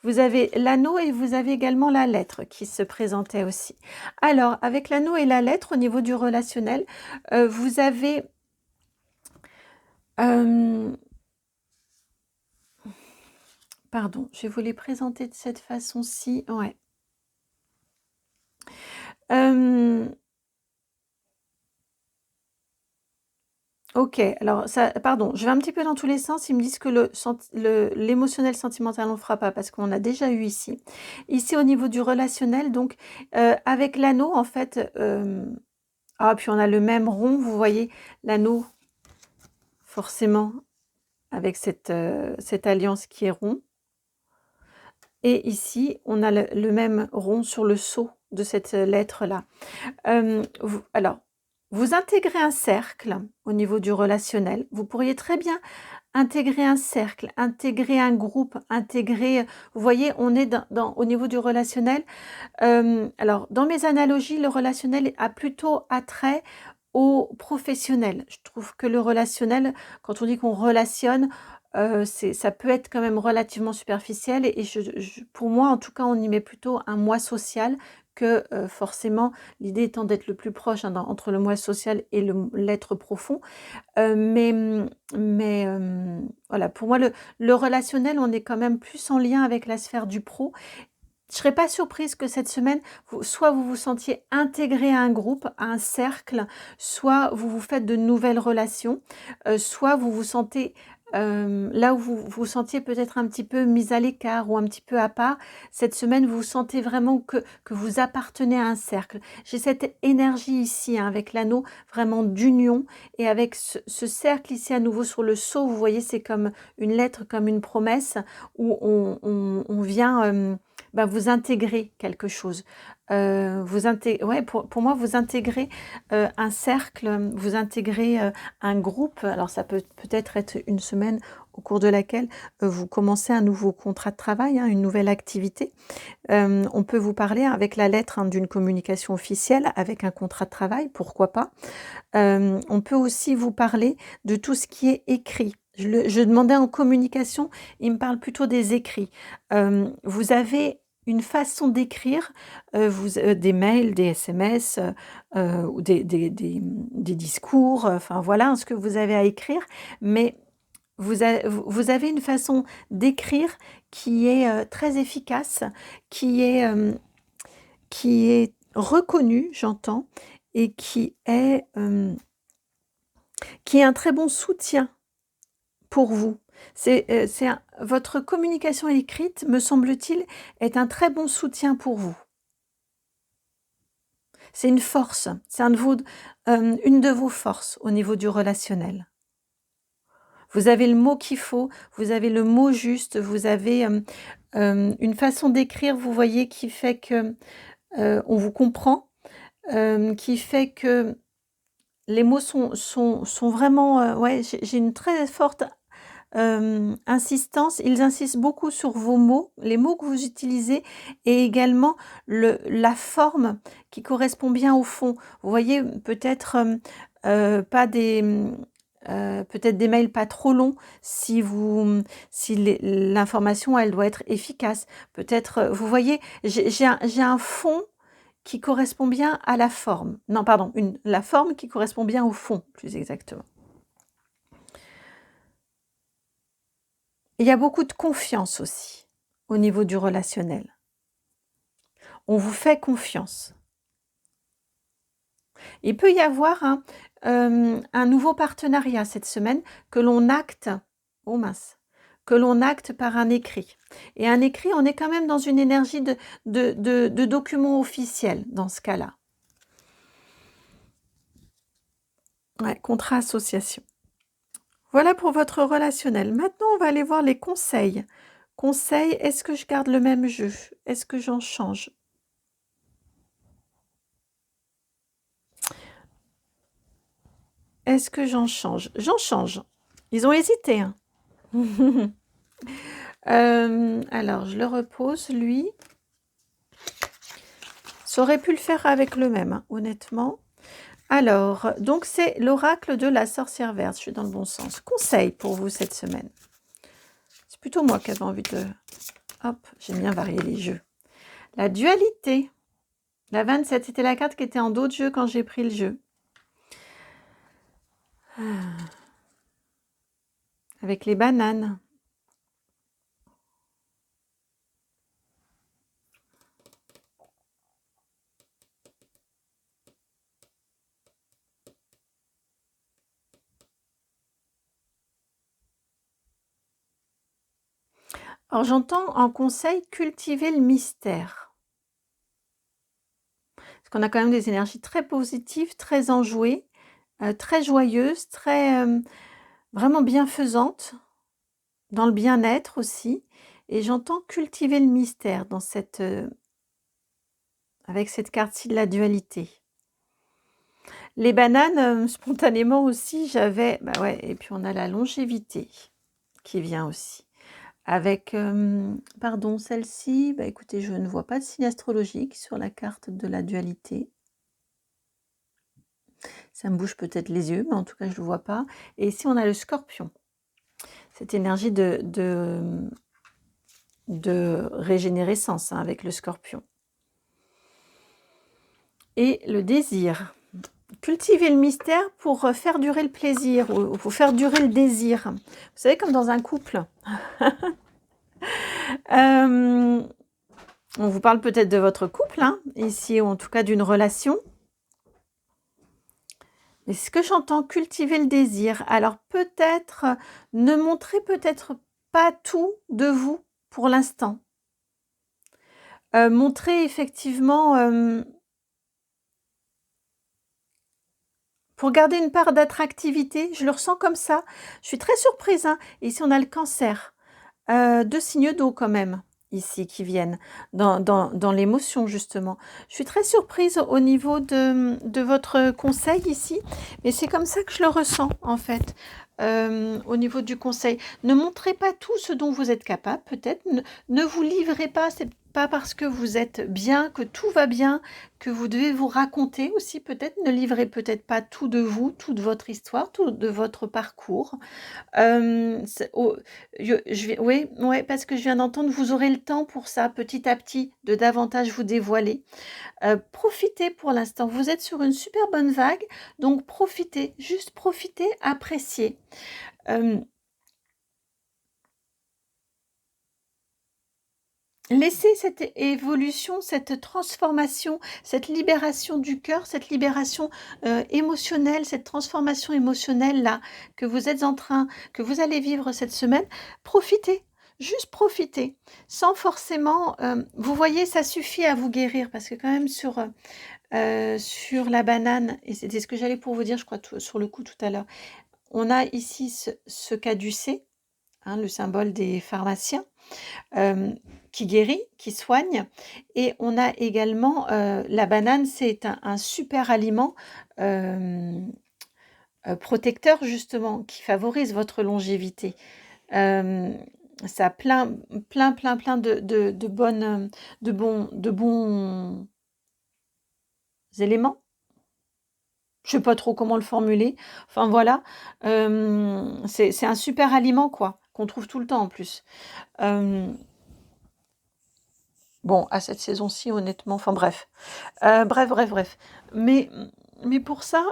Vous avez l'anneau et vous avez également la lettre qui se présentait aussi. Alors, avec l'anneau et la lettre, au niveau du relationnel, vous avez... pardon, je vais vous les présenter de cette façon-ci. Ouais. Ok, alors ça, pardon, je vais un petit peu dans tous les sens. Ils me disent que l'émotionnel sentimental, on ne fera pas parce qu'on a déjà eu ici. Ici, au niveau du relationnel, donc avec l'anneau, en fait, ah, puis on a le même rond, vous voyez, l'anneau, forcément, avec cette alliance qui est rond. Et ici, on a le même rond sur le sceau de cette lettre-là. Alors, vous intégrez un cercle au niveau du relationnel. Vous pourriez très bien intégrer un cercle, intégrer un groupe, intégrer... Vous voyez, on est au niveau du relationnel. Alors, dans mes analogies, le relationnel a plutôt attrait au professionnel. Je trouve que le relationnel, quand on dit qu'on relationne, ça peut être quand même relativement superficiel et pour moi, en tout cas, on y met plutôt un moi social que forcément, l'idée étant d'être le plus proche entre le moi social et l'être profond. Voilà, pour moi, le relationnel, on est quand même plus en lien avec la sphère du pro. Je ne serais pas surprise que cette semaine, soit vous vous sentiez intégré à un groupe, à un cercle, soit vous vous faites de nouvelles relations, soit vous vous sentez là où vous vous sentiez peut-être un petit peu mis à l'écart ou un petit peu à part. Cette semaine, vous sentez vraiment que vous appartenez à un cercle. J'ai cette énergie ici, hein, avec l'anneau, vraiment d'union, et avec ce cercle ici à nouveau sur le sceau, vous voyez, c'est comme une lettre, comme une promesse, où on vient... vous intégrez quelque chose. Ouais, pour moi, vous intégrez un cercle, vous intégrez un groupe. Alors, ça peut peut-être être une semaine au cours de laquelle vous commencez un nouveau contrat de travail, hein, une nouvelle activité. On peut vous parler avec la lettre, hein, d'une communication officielle, avec un contrat de travail, pourquoi pas. On peut aussi vous parler de tout ce qui est écrit. Je demandais en communication, il me parle plutôt des écrits. Vous avez une façon d'écrire, des mails, des SMS, ou des discours, enfin voilà, hein, ce que vous avez à écrire, mais vous avez une façon d'écrire qui est très efficace, qui est reconnue, j'entends, et qui est un très bon soutien pour vous. Votre communication écrite, me semble-t-il, est un très bon soutien pour vous. C'est une force, c'est une de vos forces au niveau du relationnel. Vous avez le mot qu'il faut, vous avez le mot juste, vous avez une façon d'écrire, vous voyez, qui fait que on vous comprend, qui fait que les mots sont vraiment... ouais, j'ai une très forte insistance. Ils insistent beaucoup sur vos mots, les mots que vous utilisez, et également la forme qui correspond bien au fond. Vous voyez, peut-être pas peut-être des mails pas trop longs si l'information, elle doit être efficace. Peut-être, vous voyez, j'ai un fond qui correspond bien à la forme. Non, pardon, la forme qui correspond bien au fond, plus exactement. Il y a beaucoup de confiance aussi au niveau du relationnel. On vous fait confiance. Il peut y avoir un nouveau partenariat cette semaine que l'on acte, oh mince, que l'on acte par un écrit. Et un écrit, on est quand même dans une énergie de document officiel dans ce cas-là. Ouais, contrat association. Voilà pour votre relationnel. Maintenant, on va aller voir les conseils. Conseils, est-ce que je garde le même jeu? Est-ce que j'en change? Est-ce que j'en change? J'en change. Ils ont hésité, hein. Alors, je le repose, lui. Ça aurait pu le faire avec le même, hein, honnêtement. Alors, donc c'est l'oracle de la sorcière verte. Je suis dans le bon sens. Conseil pour vous cette semaine. C'est plutôt moi qui avais envie de... Hop, j'aime bien varier les jeux. La dualité. La 27, c'était la carte qui était en dos de jeu quand j'ai pris le jeu. Avec les bananes. Alors j'entends en conseil cultiver le mystère. Parce qu'on a quand même des énergies très positives, très enjouées, très joyeuses, très vraiment bienfaisantes, dans le bien-être aussi. Et j'entends cultiver le mystère dans cette, avec cette carte-ci de la dualité. Les bananes, spontanément aussi, j'avais... Bah ouais, et puis on a la longévité qui vient aussi. Avec, pardon, celle-ci, bah écoutez, je ne vois pas de signe astrologique sur la carte de la dualité. Ça me bouge peut-être les yeux, mais en tout cas, je ne le vois pas. Et ici, on a le scorpion. Cette énergie de régénérescence hein, avec le scorpion. Et le désir. Cultiver le mystère pour faire durer le plaisir, ou pour faire durer le désir. Vous savez, comme dans un couple. On vous parle peut-être de votre couple, hein, ici, ou en tout cas d'une relation. Mais ce que j'entends, cultiver le désir. Alors peut-être, ne montrez peut-être pas tout de vous pour l'instant. Montrez effectivement, pour garder une part d'attractivité, je le ressens comme ça. Je suis très surprise, hein. Ici, on a le cancer. 2 signes d'eau quand même, ici, qui viennent dans l'émotion, justement. Je suis très surprise au niveau de votre conseil ici, mais c'est comme ça que je le ressens, en fait, au niveau du conseil. Ne montrez pas tout ce dont vous êtes capable, peut-être. Ne vous livrez pas, c'est pas parce que vous êtes bien, que tout va bien, que vous devez vous raconter aussi, peut-être. Ne livrez peut-être pas tout de vous, toute votre histoire, tout de votre parcours. Oui, ouais, parce que je viens d'entendre, vous aurez le temps pour ça, petit à petit, de davantage vous dévoiler. Profitez pour l'instant, vous êtes sur une super bonne vague, donc profitez, juste profitez, appréciez. Laissez cette évolution, cette transformation, cette libération du cœur, cette libération émotionnelle, cette transformation émotionnelle-là que vous êtes en train, que vous allez vivre cette semaine. Profitez, juste profitez, sans forcément... vous voyez, ça suffit à vous guérir, parce que quand même sur la banane, et c'était ce que j'allais pour vous dire, je crois, sur le coup tout à l'heure, on a ici ce caducée, hein, le symbole des pharmaciens, qui guérit, qui soigne. Et on a également la banane, c'est un super aliment protecteur justement, qui favorise votre longévité. Ça a plein de bons éléments. Je ne sais pas trop comment le formuler. Enfin voilà, c'est un super aliment quoi, qu'on trouve tout le temps en plus. Bon, à cette saison-ci, honnêtement, enfin bref. Bref. Mais pour ça,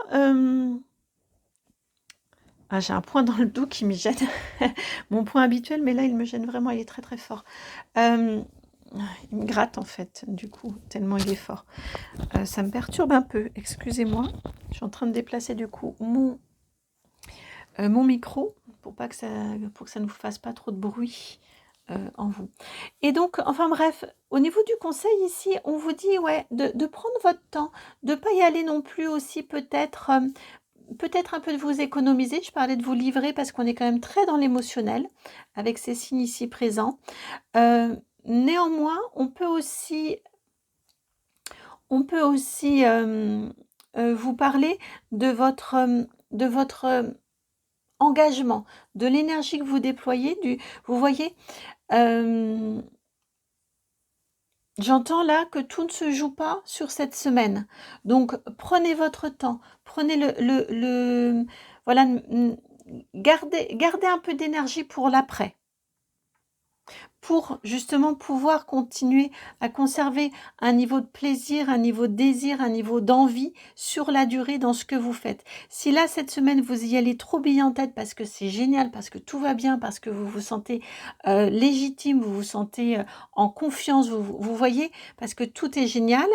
Ah, j'ai un point dans le dos qui me gêne. Mon point habituel, mais là, il me gêne vraiment, il est très très fort. Il me gratte en fait, du coup, tellement il est fort. Ça me perturbe un peu, excusez-moi. Je suis en train de déplacer du coup mon micro pour que ça ne vous fasse pas trop de bruit en vous. Et donc, enfin bref, au niveau du conseil ici, on vous dit ouais, de prendre votre temps, de ne pas y aller non plus aussi peut-être un peu de vous économiser. Je parlais de vous livrer parce qu'on est quand même très dans l'émotionnel avec ces signes ici présents. Néanmoins, on peut aussi vous parler de votre engagement, de l'énergie que vous déployez. Vous voyez, j'entends là que tout ne se joue pas sur cette semaine. Donc, prenez votre temps, prenez voilà, gardez un peu d'énergie pour l'après, pour justement pouvoir continuer à conserver un niveau de plaisir, un niveau de désir, un niveau d'envie sur la durée dans ce que vous faites. Si là, cette semaine, vous y allez trop billet en tête parce que c'est génial, parce que tout va bien, parce que vous vous sentez légitime, vous vous sentez en confiance, vous voyez, parce que tout est génial,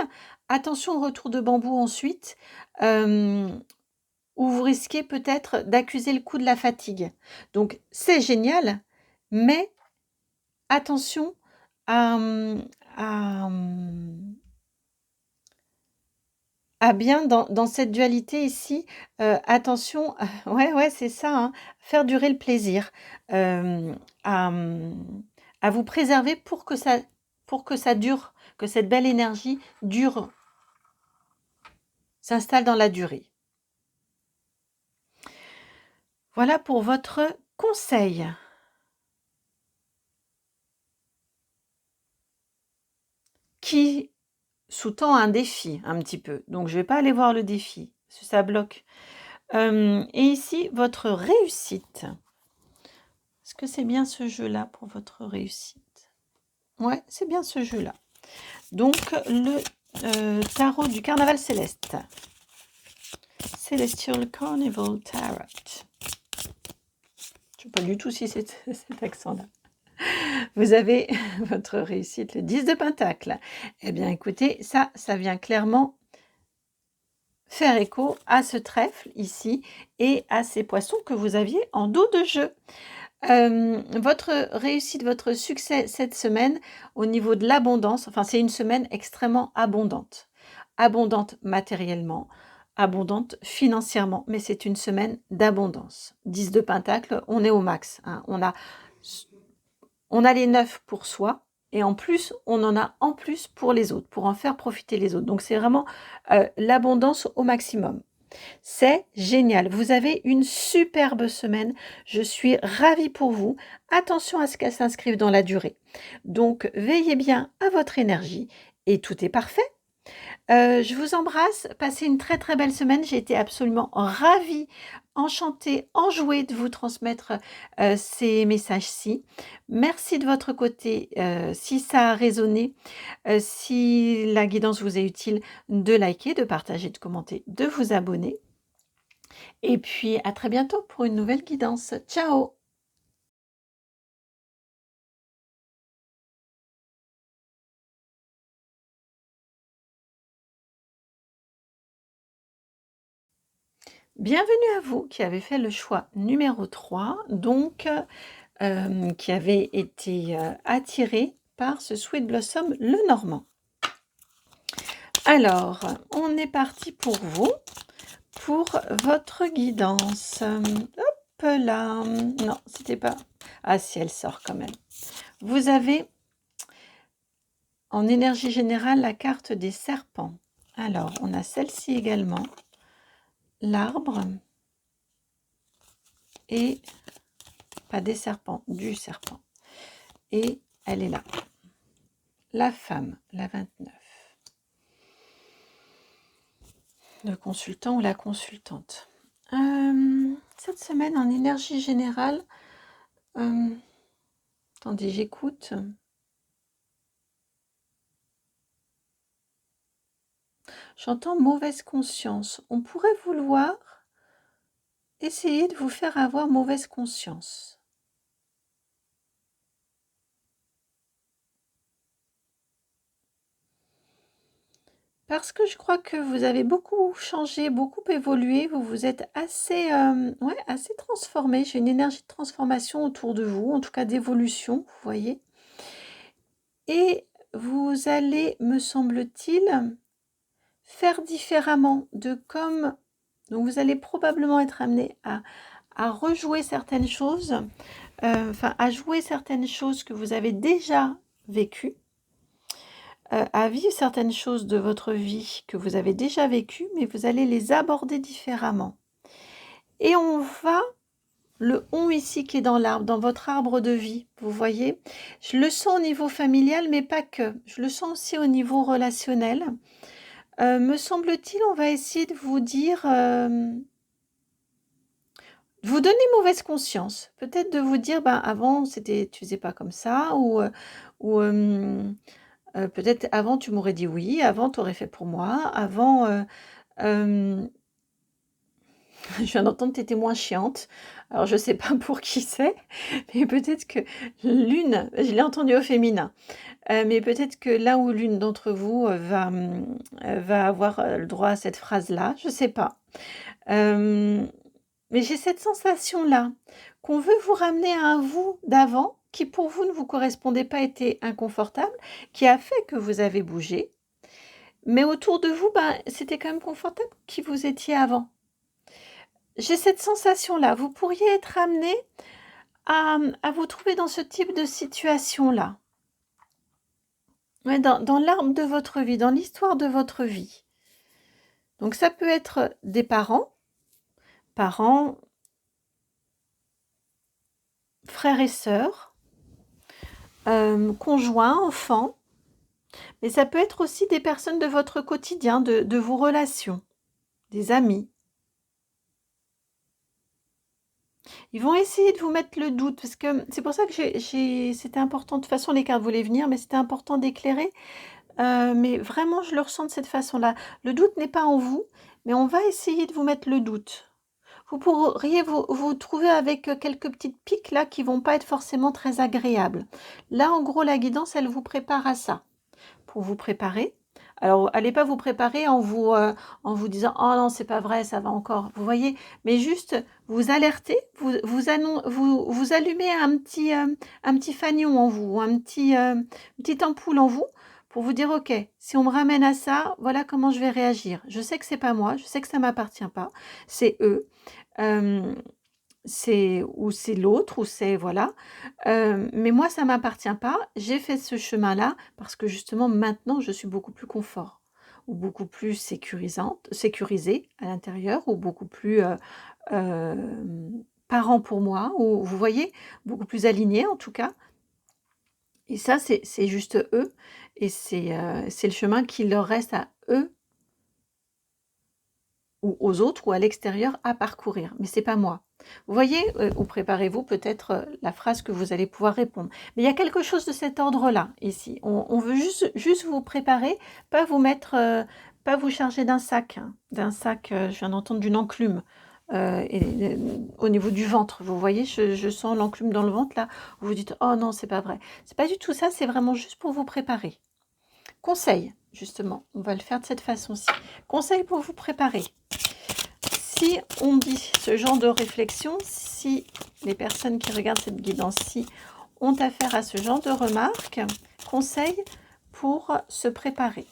attention au retour de bambou ensuite, où vous risquez peut-être d'accuser le coup de la fatigue. Donc, c'est génial, mais attention à, à, à bien dans cette dualité ici, attention, ouais, c'est ça, hein, faire durer le plaisir, à, à vous préserver pour que ça dure, que cette belle énergie dure, s'installe dans la durée. Voilà pour votre conseil. Qui sous-tend un défi un petit peu. Donc, je ne vais pas aller voir le défi, parce que ça bloque. Et ici, votre réussite. Est-ce que c'est bien ce jeu-là pour votre réussite? Ouais, c'est bien ce jeu-là. Donc, le tarot du carnaval céleste. Celestial Carnival Tarot. Je ne sais pas du tout si c'est cet accent-là. Vous avez votre réussite, le 10 de Pentacle. Eh bien, écoutez, ça vient clairement faire écho à ce trèfle ici et à ces poissons que vous aviez en dos de jeu. Votre réussite, votre succès cette semaine au niveau de l'abondance, enfin c'est une semaine extrêmement abondante. Abondante matériellement, abondante financièrement, mais c'est une semaine d'abondance. 10 de Pentacle, on est au max, hein. On a les 9 pour soi, et en plus, on en a en plus pour les autres, pour en faire profiter les autres. Donc, c'est vraiment l'abondance au maximum. C'est génial. Vous avez une superbe semaine. Je suis ravie pour vous. Attention à ce qu'elle s'inscrive dans la durée. Donc, veillez bien à votre énergie et tout est parfait. Je vous embrasse. Passez une très très belle semaine. J'ai été absolument ravie, enchantée, enjouée de vous transmettre ces messages-ci. Merci de votre côté. Si ça a résonné, si la guidance vous est utile, de liker, de partager, de commenter, de vous abonner. Et puis à très bientôt pour une nouvelle guidance. Ciao! Bienvenue à vous qui avez fait le choix numéro 3, donc qui avait été attiré par ce Sweet Blossom le Normand. Alors, on est parti pour vous, pour votre guidance. Hop là, non, c'était pas... Ah si, elle sort quand même. Vous avez en énergie générale la carte des serpents. Alors, on a celle-ci également. L'arbre et pas des serpents, du serpent. Et elle est là. La femme, la 29. Le consultant ou la consultante. Cette semaine en énergie générale, attendez, j'écoute. J'entends mauvaise conscience. On pourrait vouloir essayer de vous faire avoir mauvaise conscience. Parce que je crois que vous avez beaucoup changé, beaucoup évolué, vous vous êtes assez, ouais, assez transformé. J'ai une énergie de transformation autour de vous, en tout cas d'évolution, vous voyez? Et vous allez, me semble-t-il, faire différemment de comme donc vous allez probablement être amené à rejouer certaines choses, enfin à jouer certaines choses que vous avez déjà vécues, à vivre certaines choses de votre vie que vous avez déjà vécues, mais vous allez les aborder différemment. Et on va le on ici qui est dans l'arbre, dans votre arbre de vie, vous voyez? Je le sens au niveau familial, mais pas que. Je le sens aussi au niveau relationnel. Me semble-t-il, on va essayer de vous dire, de vous donner mauvaise conscience. Peut-être de vous dire: «Ben, avant, c'était tu faisais pas comme ça» ou peut-être: «Avant, tu m'aurais dit oui, avant, tu aurais fait pour moi, avant, hem, je viens d'entendre tu étais moins chiante». Alors je sais pas pour qui c'est, mais peut-être que l'une je l'ai entendu au féminin, mais peut-être que l'un ou l'une d'entre vous, va avoir, le droit à cette phrase-là, je sais pas. Hem, mais j'ai cette sensation-là, qu'on veut vous ramener à un vous d'avant qui pour vous ne vous correspondait pas, était inconfortable, qui a fait que vous avez bougé, mais autour de vous, ben, c'était quand même confortable qui vous étiez avant. J'ai cette sensation-là, vous pourriez être amené à vous trouver dans ce type de situation-là. Ouais, dans l'arbre de votre vie, dans l'histoire de votre vie. Donc ça peut être des parents, frères et sœurs, conjoints, enfants, mais ça peut être aussi des personnes de votre quotidien, de vos relations, des amis. Ils vont essayer de vous mettre le doute parce que c'est pour ça que c'était important, de toute façon les cartes voulaient venir, mais c'était important d'éclairer, mais vraiment je le ressens de cette façon-là. Le doute n'est pas en vous, mais on va essayer de vous mettre le doute. Vous pourriez vous trouver avec, quelques petites piques là qui vont pas être forcément très agréables. Là, en gros, la guidance, elle vous prépare à ça, pour vous préparer. Alors, allez pas vous préparer en vous disant: «Oh non, c'est pas vrai, ça va encore», vous voyez? Mais juste vous alerter, vous allumez un petit fanion en vous, une petite ampoule en vous pour vous dire: «OK, si on me ramène à ça, voilà comment je vais réagir. Je sais que c'est pas moi, je sais que ça m'appartient pas, c'est eux». Hem, c'est l'autre ou c'est voilà, mais moi ça m'appartient pas. J'ai fait ce chemin-là parce que justement maintenant je suis beaucoup plus confort ou beaucoup plus sécurisée à l'intérieur ou beaucoup plus, parent pour moi ou vous voyez? Beaucoup plus aligné en tout cas et ça c'est juste eux et c'est le chemin qui leur reste à eux ou aux autres ou à l'extérieur à parcourir, mais c'est pas moi. Vous voyez? Ou préparez-vous peut-être, la phrase que vous allez pouvoir répondre. Mais il y a quelque chose de cet ordre-là, ici. On veut juste vous préparer, pas vous mettre, pas vous charger d'un sac, je viens d'entendre d'une enclume, au niveau du ventre. Vous voyez? Je sens l'enclume dans le ventre là, vous vous dites: «Oh non, c'est pas vrai». C'est pas du tout ça, c'est vraiment juste pour vous préparer. Conseil, justement, on va le faire de cette façon-ci. Conseil pour vous préparer. Si on dit ce genre de réflexion, si les personnes qui regardent cette guidance-ci ont affaire à ce genre de remarques, conseil pour se préparer.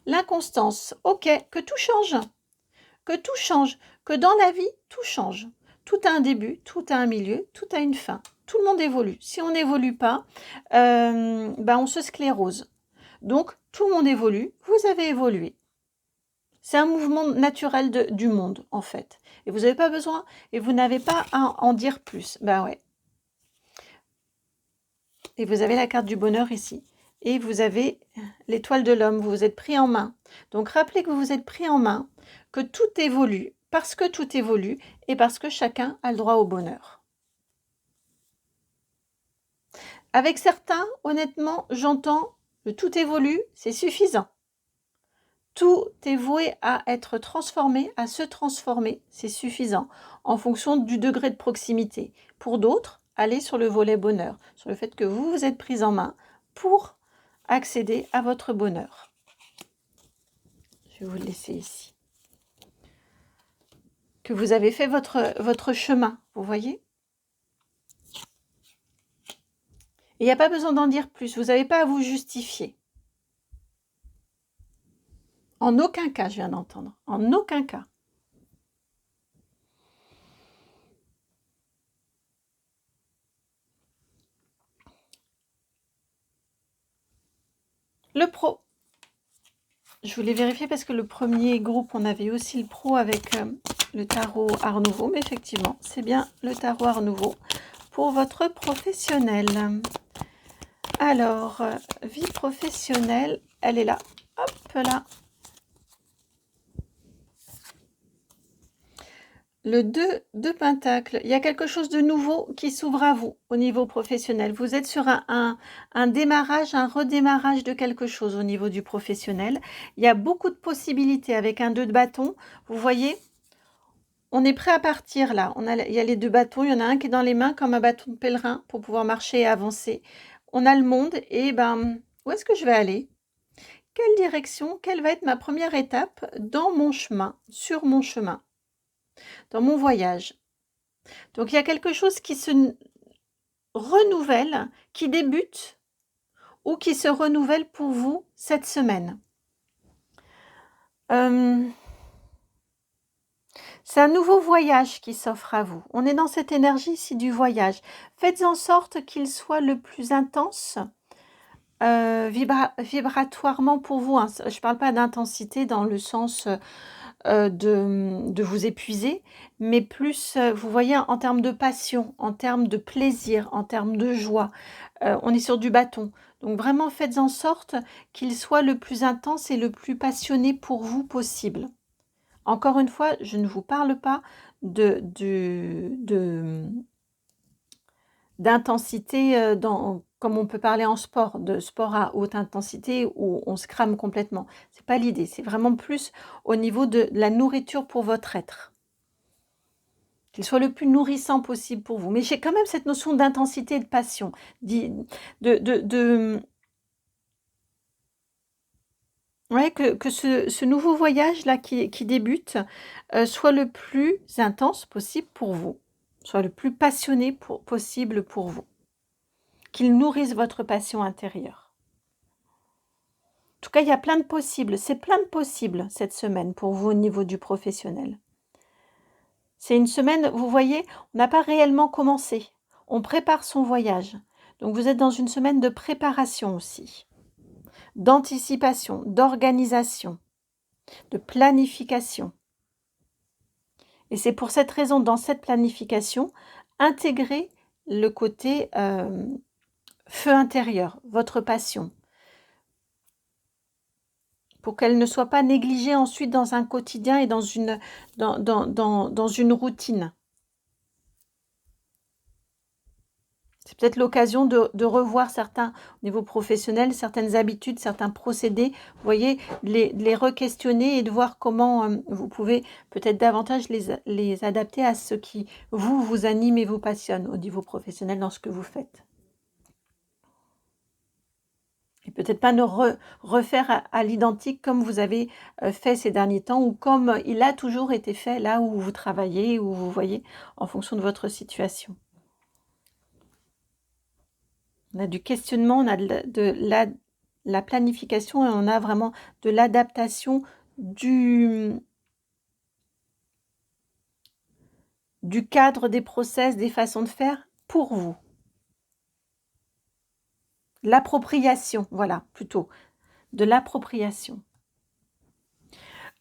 L'inconstance, ok, que tout change, que dans la vie, tout change. Tout a un début, tout a un milieu, tout a une fin. Tout le monde évolue. Si on n'évolue pas, ben on se sclérose. Donc, tout le monde évolue, vous avez évolué. C'est un mouvement naturel du monde, en fait. Et vous n'avez pas besoin, et vous n'avez pas à en dire plus. Ben ouais. Et vous avez la carte du bonheur ici. Et vous avez l'étoile de l'homme, vous vous êtes pris en main. Donc rappelez que vous vous êtes pris en main, que tout évolue, parce que tout évolue, et parce que chacun a le droit au bonheur. Avec certains, honnêtement, j'entends que tout évolue, c'est suffisant. Tout est voué à être transformé, à se transformer, c'est suffisant, en fonction du degré de proximité. Pour d'autres, allez sur le volet bonheur, sur le fait que vous vous êtes pris en main pour accéder à votre bonheur. Je vais vous le laisser ici. Que vous avez fait votre chemin, vous voyez? Il n'y a pas besoin d'en dire plus, vous n'avez pas à vous justifier. En aucun cas, je viens d'entendre. En aucun cas. Le pro. Je voulais vérifier parce que le premier groupe, on avait aussi le pro avec le tarot Art Nouveau. Mais effectivement, c'est bien le tarot Art Nouveau pour votre professionnel. Alors, vie professionnelle, elle est là. Hop là. Le 2 de Pentacle, il y a quelque chose de nouveau qui s'ouvre à vous au niveau professionnel. Vous êtes sur un démarrage, un redémarrage de quelque chose au niveau du professionnel. Il y a beaucoup de possibilités avec un 2 de bâton. Vous voyez, on est prêt à partir là. Il y a les 2 bâtons, il y en a un qui est dans les mains comme un bâton de pèlerin pour pouvoir marcher et avancer. On a le monde et où est-ce que je vais aller? Quelle direction? Quelle va être ma première étape dans mon chemin, sur mon chemin, dans mon voyage? Donc, il y a quelque chose qui se renouvelle, qui débute ou qui se renouvelle pour vous cette semaine. C'est un nouveau voyage qui s'offre à vous. On est dans cette énergie ici du voyage. Faites en sorte qu'il soit le plus intense vibratoirement pour vous. Hein. Je ne parle pas d'intensité dans le sens de vous épuiser, mais plus, vous voyez, en termes de passion, en termes de plaisir, en termes de joie. On est sur du bâton. Donc vraiment, faites en sorte qu'il soit le plus intense et le plus passionné pour vous possible. Encore une fois, je ne vous parle pas d'intensité comme on peut parler en sport, de sport à haute intensité où on se crame complètement. C'est pas l'idée, c'est vraiment plus au niveau de la nourriture pour votre être. Qu'il soit le plus nourrissant possible pour vous. Mais j'ai quand même cette notion d'intensité et de passion, ouais, que ce nouveau voyage-là qui débute soit le plus intense possible pour vous, soit le plus passionné possible pour vous. Qu'il nourrisse votre passion intérieure. En tout cas, il y a plein de possibles. C'est plein de possibles cette semaine pour vous au niveau du professionnel. C'est une semaine, vous voyez, on n'a pas réellement commencé. On prépare son voyage. Donc vous êtes dans une semaine de préparation aussi, d'anticipation, d'organisation, de planification. Et c'est pour cette raison, dans cette planification, intégrer le côté feu intérieur, votre passion, pour qu'elle ne soit pas négligée ensuite dans un quotidien et dans une routine. C'est peut-être l'occasion de revoir certains, au niveau professionnel, certaines habitudes, certains procédés, vous voyez, les re-questionner et de voir comment vous pouvez peut-être davantage les adapter à ce qui vous anime et vous passionne au niveau professionnel dans ce que vous faites. Et peut-être pas ne refaire à l'identique comme vous avez fait ces derniers temps ou comme il a toujours été fait là où vous travaillez, où vous voyez, en fonction de votre situation. On a du questionnement, on a de la planification et on a vraiment de l'adaptation du cadre, des process, des façons de faire pour vous. L'appropriation, voilà, plutôt, de l'appropriation.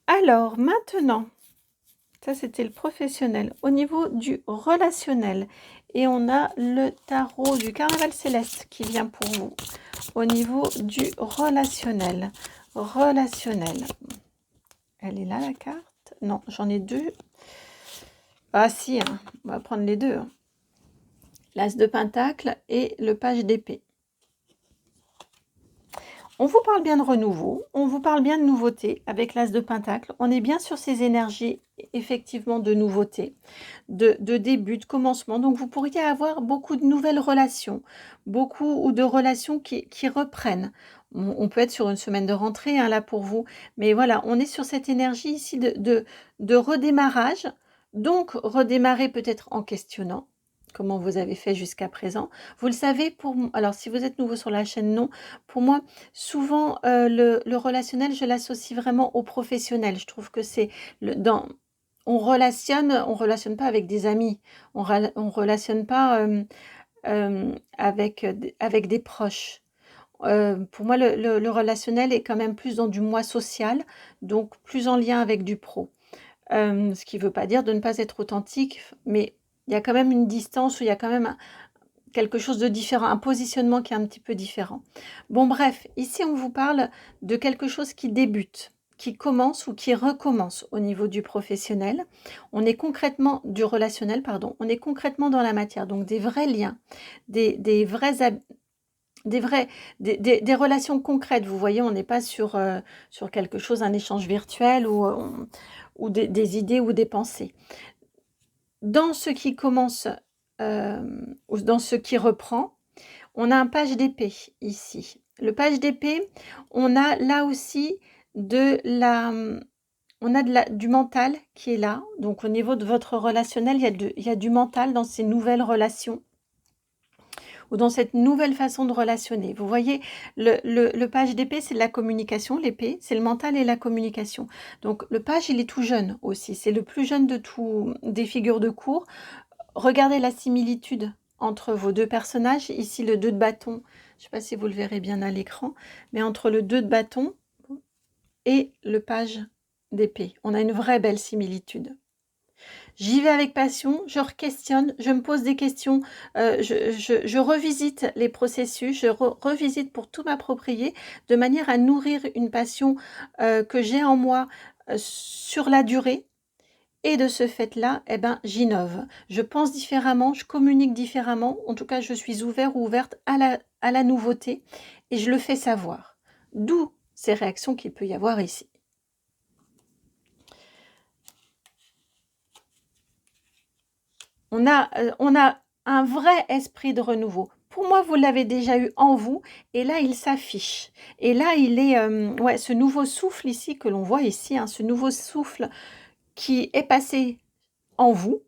Alors, maintenant, ça c'était le professionnel. Au niveau du relationnel, et on a le tarot du carnaval céleste qui vient pour vous. Au niveau du relationnel. Relationnel. Elle est là la carte? Non, j'en ai deux. Ah si, hein, on va prendre les deux. Hein. L'as de pentacle et le page d'épée. On vous parle bien de renouveau, on vous parle bien de nouveauté avec l'As de Pentacle. On est bien sur ces énergies, effectivement, de nouveauté, de début, de commencement. Donc, vous pourriez avoir beaucoup de nouvelles relations, beaucoup ou de relations qui reprennent. On peut être sur une semaine de rentrée, hein, là, pour vous. Mais voilà, on est sur cette énergie ici de redémarrage. Donc, redémarrer peut-être en questionnant comment vous avez fait jusqu'à présent. Vous le savez, alors si vous êtes nouveau sur la chaîne, non. Pour moi, souvent, le relationnel, je l'associe vraiment au professionnel. Je trouve que c'est on relationne pas avec des amis, on relationne pas avec des proches. Pour moi, le relationnel est quand même plus dans du moi social, donc plus en lien avec du pro. Ce qui ne veut pas dire de ne pas être authentique, mais il y a quand même une distance, où il y a quand même quelque chose de différent, un positionnement qui est un petit peu différent. Bon, bref, ici on vous parle de quelque chose qui débute, qui commence ou qui recommence au niveau du professionnel. On est concrètement, du relationnel, pardon, on est concrètement dans la matière, donc des vrais liens, des relations concrètes. Vous voyez, on n'est pas sur quelque chose, un échange virtuel ou des idées ou des pensées. Dans ce qui commence ou dans ce qui reprend, on a un page d'épée ici. Le page d'épée, on a là aussi du mental qui est là. Donc au niveau de votre relationnel, il y a du mental dans ces nouvelles relations ou dans cette nouvelle façon de relationner. Vous voyez, le page d'épée, c'est de la communication. L'épée, c'est le mental et la communication. Donc le page, il est tout jeune aussi. C'est le plus jeune de tous des figures de cour. Regardez la similitude entre vos deux personnages. Ici, le 2 de bâton, je ne sais pas si vous le verrez bien à l'écran, mais entre le 2 de bâton et le page d'épée, on a une vraie belle similitude. J'y vais avec passion, je questionne, je me pose des questions, je revisite les processus, je revisite pour tout m'approprier, de manière à nourrir une passion que j'ai en moi sur la durée. Et de ce fait-là, eh ben, j'innove. Je pense différemment, je communique différemment. En tout cas, je suis ouvert ou ouverte à la nouveauté et je le fais savoir. D'où ces réactions qu'il peut y avoir ici. On a un vrai esprit de renouveau. Pour moi, vous l'avez déjà eu en vous, et là, il s'affiche. Et là, il est, ce nouveau souffle ici, que l'on voit ici, hein, ce nouveau souffle qui est passé en vous,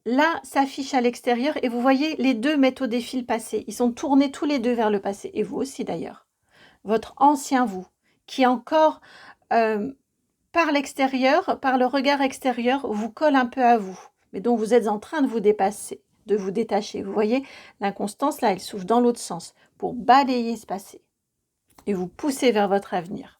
là, s'affiche à l'extérieur, et vous voyez, les deux mettent au défi le passé. Ils sont tournés tous les deux vers le passé, et vous aussi d'ailleurs. Votre ancien vous, qui encore, par l'extérieur, par le regard extérieur, vous colle un peu à vous, mais dont vous êtes en train de vous dépasser, de vous détacher. Vous voyez, l'inconstance, là, elle souffle dans l'autre sens, pour balayer ce passé, et vous pousser vers votre avenir.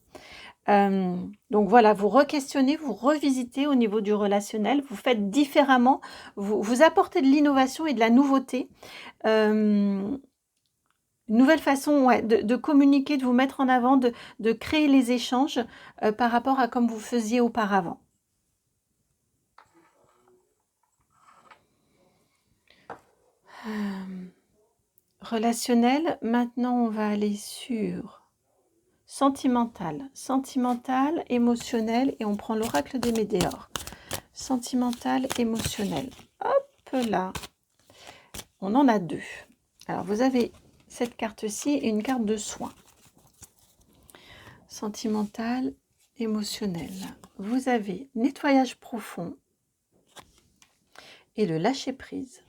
Donc voilà, vous re-questionnez, vous revisitez au niveau du relationnel, vous faites différemment, vous apportez de l'innovation et de la nouveauté, une nouvelle façon de communiquer, de vous mettre en avant, de créer les échanges par rapport à comme vous faisiez auparavant. Relationnel, maintenant on va aller sur sentimental, émotionnel, et on prend l'oracle des Médéors. Sentimental, émotionnel. Hop là. On en a deux. Alors, vous avez cette carte-ci et une carte de soin. Sentimental, émotionnel. Vous avez nettoyage profond et le lâcher-prise.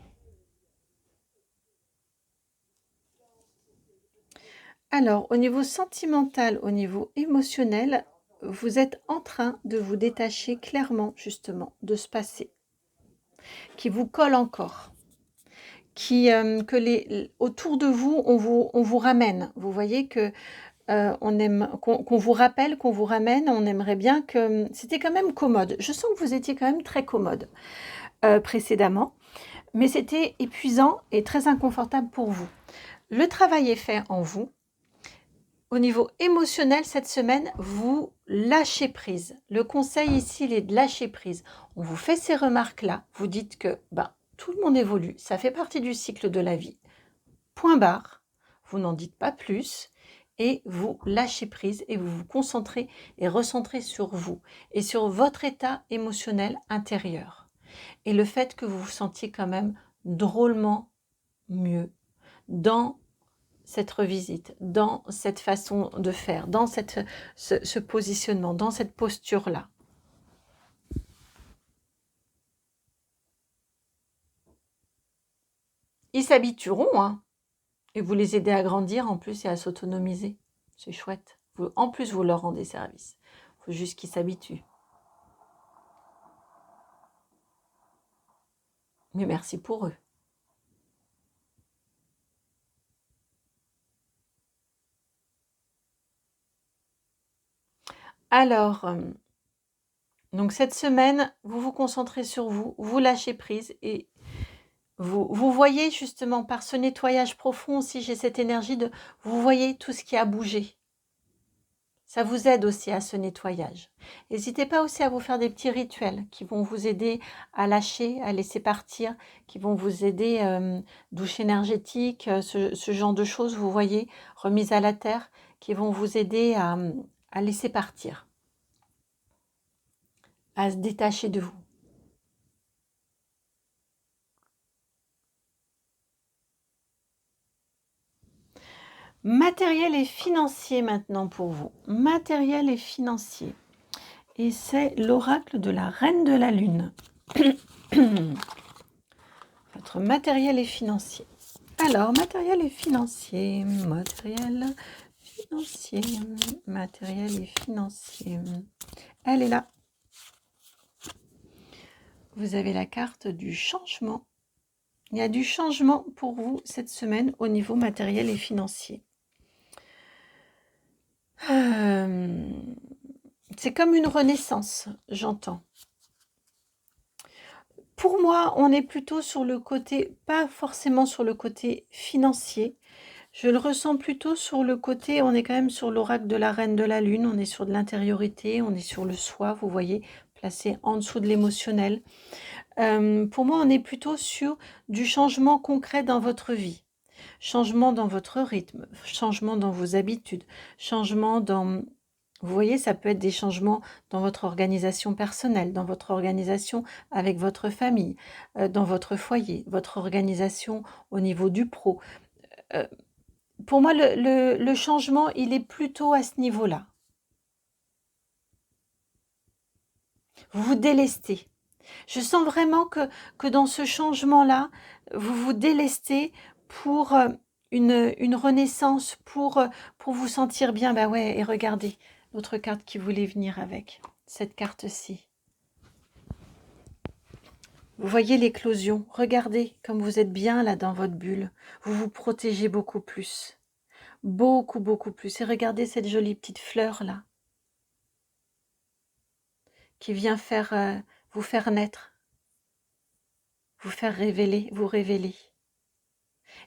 Alors, au niveau sentimental, au niveau émotionnel, vous êtes en train de vous détacher clairement, justement, de ce passé qui vous colle encore, autour de vous, on vous ramène. Vous voyez que on aime qu'on vous rappelle, qu'on vous ramène. On aimerait bien que c'était quand même commode. Je sens que vous étiez quand même très commode précédemment, mais c'était épuisant et très inconfortable pour vous. Le travail est fait en vous. Au niveau émotionnel, cette semaine, vous lâchez prise. Le conseil ici, il est de lâcher prise. On vous fait ces remarques-là. Vous dites que tout le monde évolue. Ça fait partie du cycle de la vie. Point barre. Vous n'en dites pas plus. et vous lâchez prise et vous vous concentrez et recentrez sur vous et sur votre état émotionnel intérieur. Et le fait que vous vous sentiez quand même drôlement mieux dans cette revisite, dans cette façon de faire, dans ce positionnement, dans cette posture-là. Ils s'habitueront, hein, et vous les aidez à grandir en plus et à s'autonomiser. C'est chouette. En plus, vous leur rendez service. Il faut juste qu'ils s'habituent. Mais merci pour eux. Alors, donc cette semaine, vous vous concentrez sur vous, vous lâchez prise et vous voyez justement par ce nettoyage profond aussi, j'ai cette énergie de, vous voyez tout ce qui a bougé. Ça vous aide aussi à ce nettoyage. N'hésitez pas aussi à vous faire des petits rituels qui vont vous aider à lâcher, à laisser partir, qui vont vous aider, douche énergétique, ce genre de choses, vous voyez, remise à la terre, qui vont vous aider à laisser partir, à se détacher de vous. Matériel et financier maintenant pour vous. Matériel et financier. Et c'est l'oracle de la Reine de la Lune. Votre matériel et financier. Alors, matériel et financier. Matériel et financier. Elle est là. Vous avez la carte du changement. Il y a du changement pour vous cette semaine au niveau matériel et financier. C'est comme une renaissance, j'entends. Pour moi, on est plutôt sur le côté, pas forcément sur le côté financier. Je le ressens plutôt sur le côté, on est quand même sur l'oracle de la Reine de la Lune, on est sur de l'intériorité, on est sur le soi, vous voyez, placé en dessous de l'émotionnel. Pour moi, on est plutôt sur du changement concret dans votre vie. Changement dans votre rythme, changement dans vos habitudes, changement dans... Vous voyez, ça peut être des changements dans votre organisation personnelle, dans votre organisation avec votre famille, dans votre foyer, votre organisation au niveau du pro. Pour moi, le changement, il est plutôt à ce niveau-là. Vous vous délestez. Je sens vraiment que dans ce changement-là, vous vous délestez pour une renaissance, pour vous sentir bien. Bah ouais, et regardez, l'autre carte qui voulait venir avec, cette carte-ci. Vous voyez l'éclosion. Regardez comme vous êtes bien là dans votre bulle. Vous vous protégez beaucoup plus. Beaucoup, beaucoup plus. Et regardez cette jolie petite fleur là, qui vient vous faire naître, vous faire révéler, vous révéler.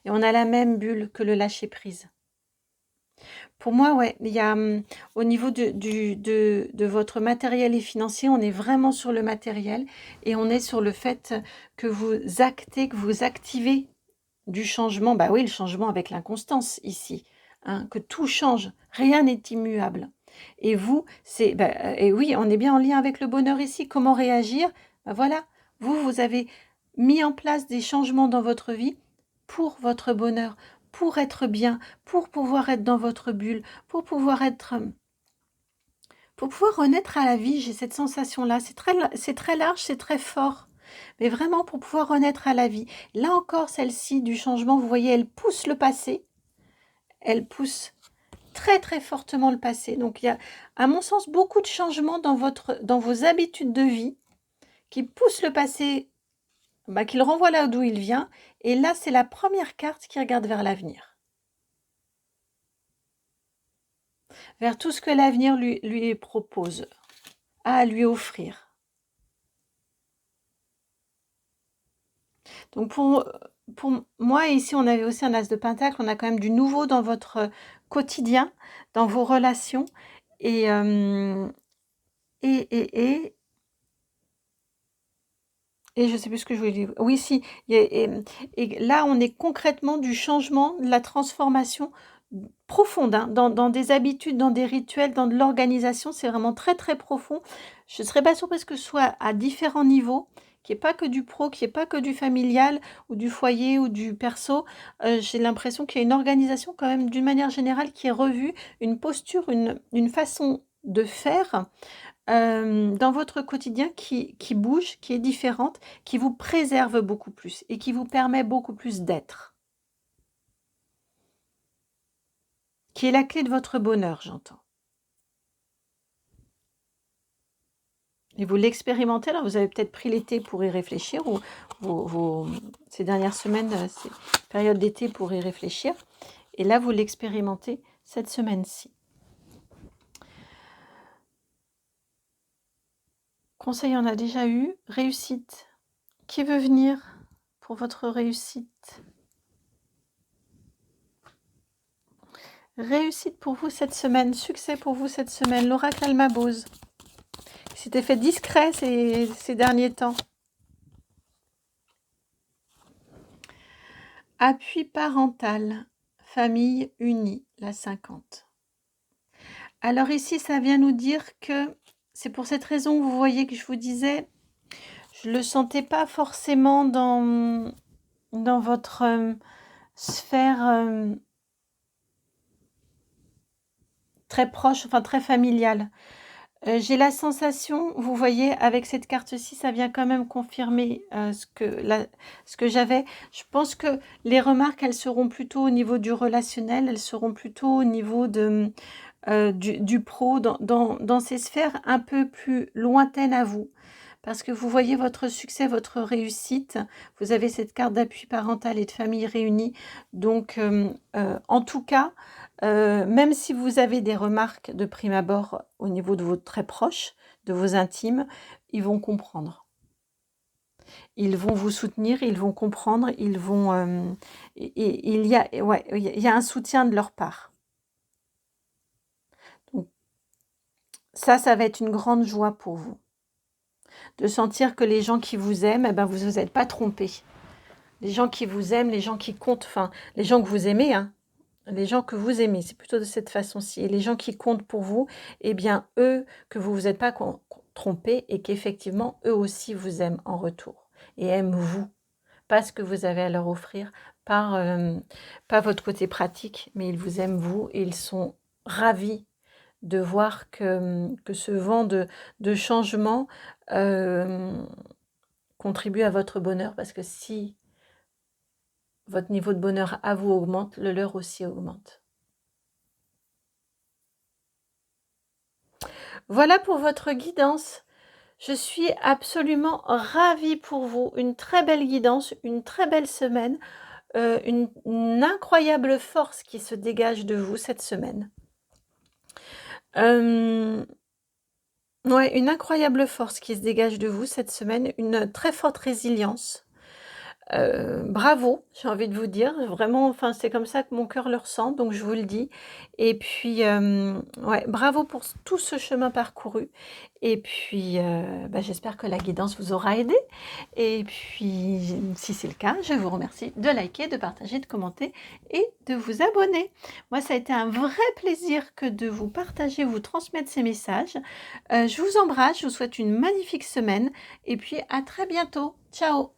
Et on a la même bulle que le lâcher-prise. Pour moi, ouais, il y a au niveau de votre matériel et financier, on est vraiment sur le matériel et on est sur le fait que vous actez, que vous activez du changement. Bah oui, le changement avec l'inconstance ici, hein, que tout change, rien n'est immuable. Et vous, et oui, on est bien en lien avec le bonheur ici. Comment réagir? Bah voilà, vous avez mis en place des changements dans votre vie pour votre bonheur, pour être bien, pour pouvoir être dans votre bulle, pour pouvoir renaître à la vie. J'ai cette sensation-là. C'est très large, c'est très fort. Mais vraiment pour pouvoir renaître à la vie. Là encore, celle-ci du changement, vous voyez, elle pousse le passé. Elle pousse très très fortement le passé. Donc il y a, à mon sens, beaucoup de changements dans vos habitudes de vie qui poussent le passé, qui le renvoie là d'où il vient. Et là, c'est la première carte qui regarde vers l'avenir. Vers tout ce que l'avenir lui propose, à lui offrir. Donc pour moi, ici, on avait aussi un as de pentacle, on a quand même du nouveau dans votre quotidien, dans vos relations. Et je ne sais plus ce que je voulais dire. Oui, si. Et là, on est concrètement du changement, de la transformation profonde, hein, dans des habitudes, dans des rituels, dans de l'organisation. C'est vraiment très, très profond. Je ne serais pas surprise que ce soit à différents niveaux, qu'il n'y ait pas que du pro, qu'il n'y ait pas que du familial ou du foyer ou du perso. J'ai l'impression qu'il y a une organisation quand même d'une manière générale qui est revue, une posture, une façon de faire dans votre quotidien qui bouge, qui est différente, qui vous préserve beaucoup plus et qui vous permet beaucoup plus d'être. Qui est la clé de votre bonheur, j'entends. Et vous l'expérimentez, alors vous avez peut-être pris l'été pour y réfléchir, ou ces dernières semaines, ces périodes d'été pour y réfléchir. Et là, vous l'expérimentez cette semaine-ci. Conseil, on a déjà eu. Réussite. Qui veut venir pour votre réussite? Réussite pour vous cette semaine, succès pour vous cette semaine. L'oracle Almabose. C'était fait discret ces derniers temps. Appui parental, famille unie, la 50. Alors ici, ça vient nous dire que c'est pour cette raison, vous voyez que je vous disais, je ne le sentais pas forcément dans votre sphère très proche, enfin très familiale. J'ai la sensation, vous voyez, avec cette carte-ci, ça vient quand même confirmer ce que j'avais. Je pense que les remarques, elles seront plutôt au niveau du relationnel, elles seront plutôt au niveau du pro, dans ces sphères un peu plus lointaines à vous. Parce que vous voyez votre succès, votre réussite, vous avez cette carte d'appui parental et de famille réunie. Donc, en tout cas, même si vous avez des remarques de prime abord au niveau de vos très proches, de vos intimes, ils vont comprendre. Ils vont vous soutenir, ils vont comprendre, il y a un soutien de leur part. Donc, ça va être une grande joie pour vous. De sentir que les gens qui vous aiment, vous ne vous êtes pas trompés. Les gens qui vous aiment, les gens qui comptent, enfin, les gens que vous aimez, hein, les gens que vous aimez, c'est plutôt de cette façon-ci. Et les gens qui comptent pour vous, eh bien, eux, que vous ne vous êtes pas trompés et qu'effectivement, eux aussi vous aiment en retour. Et aiment vous. Pas ce que vous avez à leur offrir, pas votre côté pratique, mais ils vous aiment vous et ils sont ravis de voir que ce vent de changement contribue à votre bonheur, parce que si votre niveau de bonheur à vous augmente, le leur aussi augmente. Voilà pour votre guidance. Je suis absolument ravie pour vous. Une très belle guidance, une très belle semaine, une incroyable force qui se dégage de vous cette semaine. Ouais, une incroyable force qui se dégage de vous cette semaine, une très forte résilience. Bravo, j'ai envie de vous dire, vraiment, enfin, c'est comme ça que mon cœur le ressent, donc je vous le dis. Et puis, ouais, bravo pour tout ce chemin parcouru. Et puis, j'espère que la guidance vous aura aidé. Et puis, si c'est le cas, je vous remercie de liker, de partager, de commenter et de vous abonner. Moi, ça a été un vrai plaisir que de vous partager, vous transmettre ces messages. Je vous embrasse, je vous souhaite une magnifique semaine et puis à très bientôt. Ciao!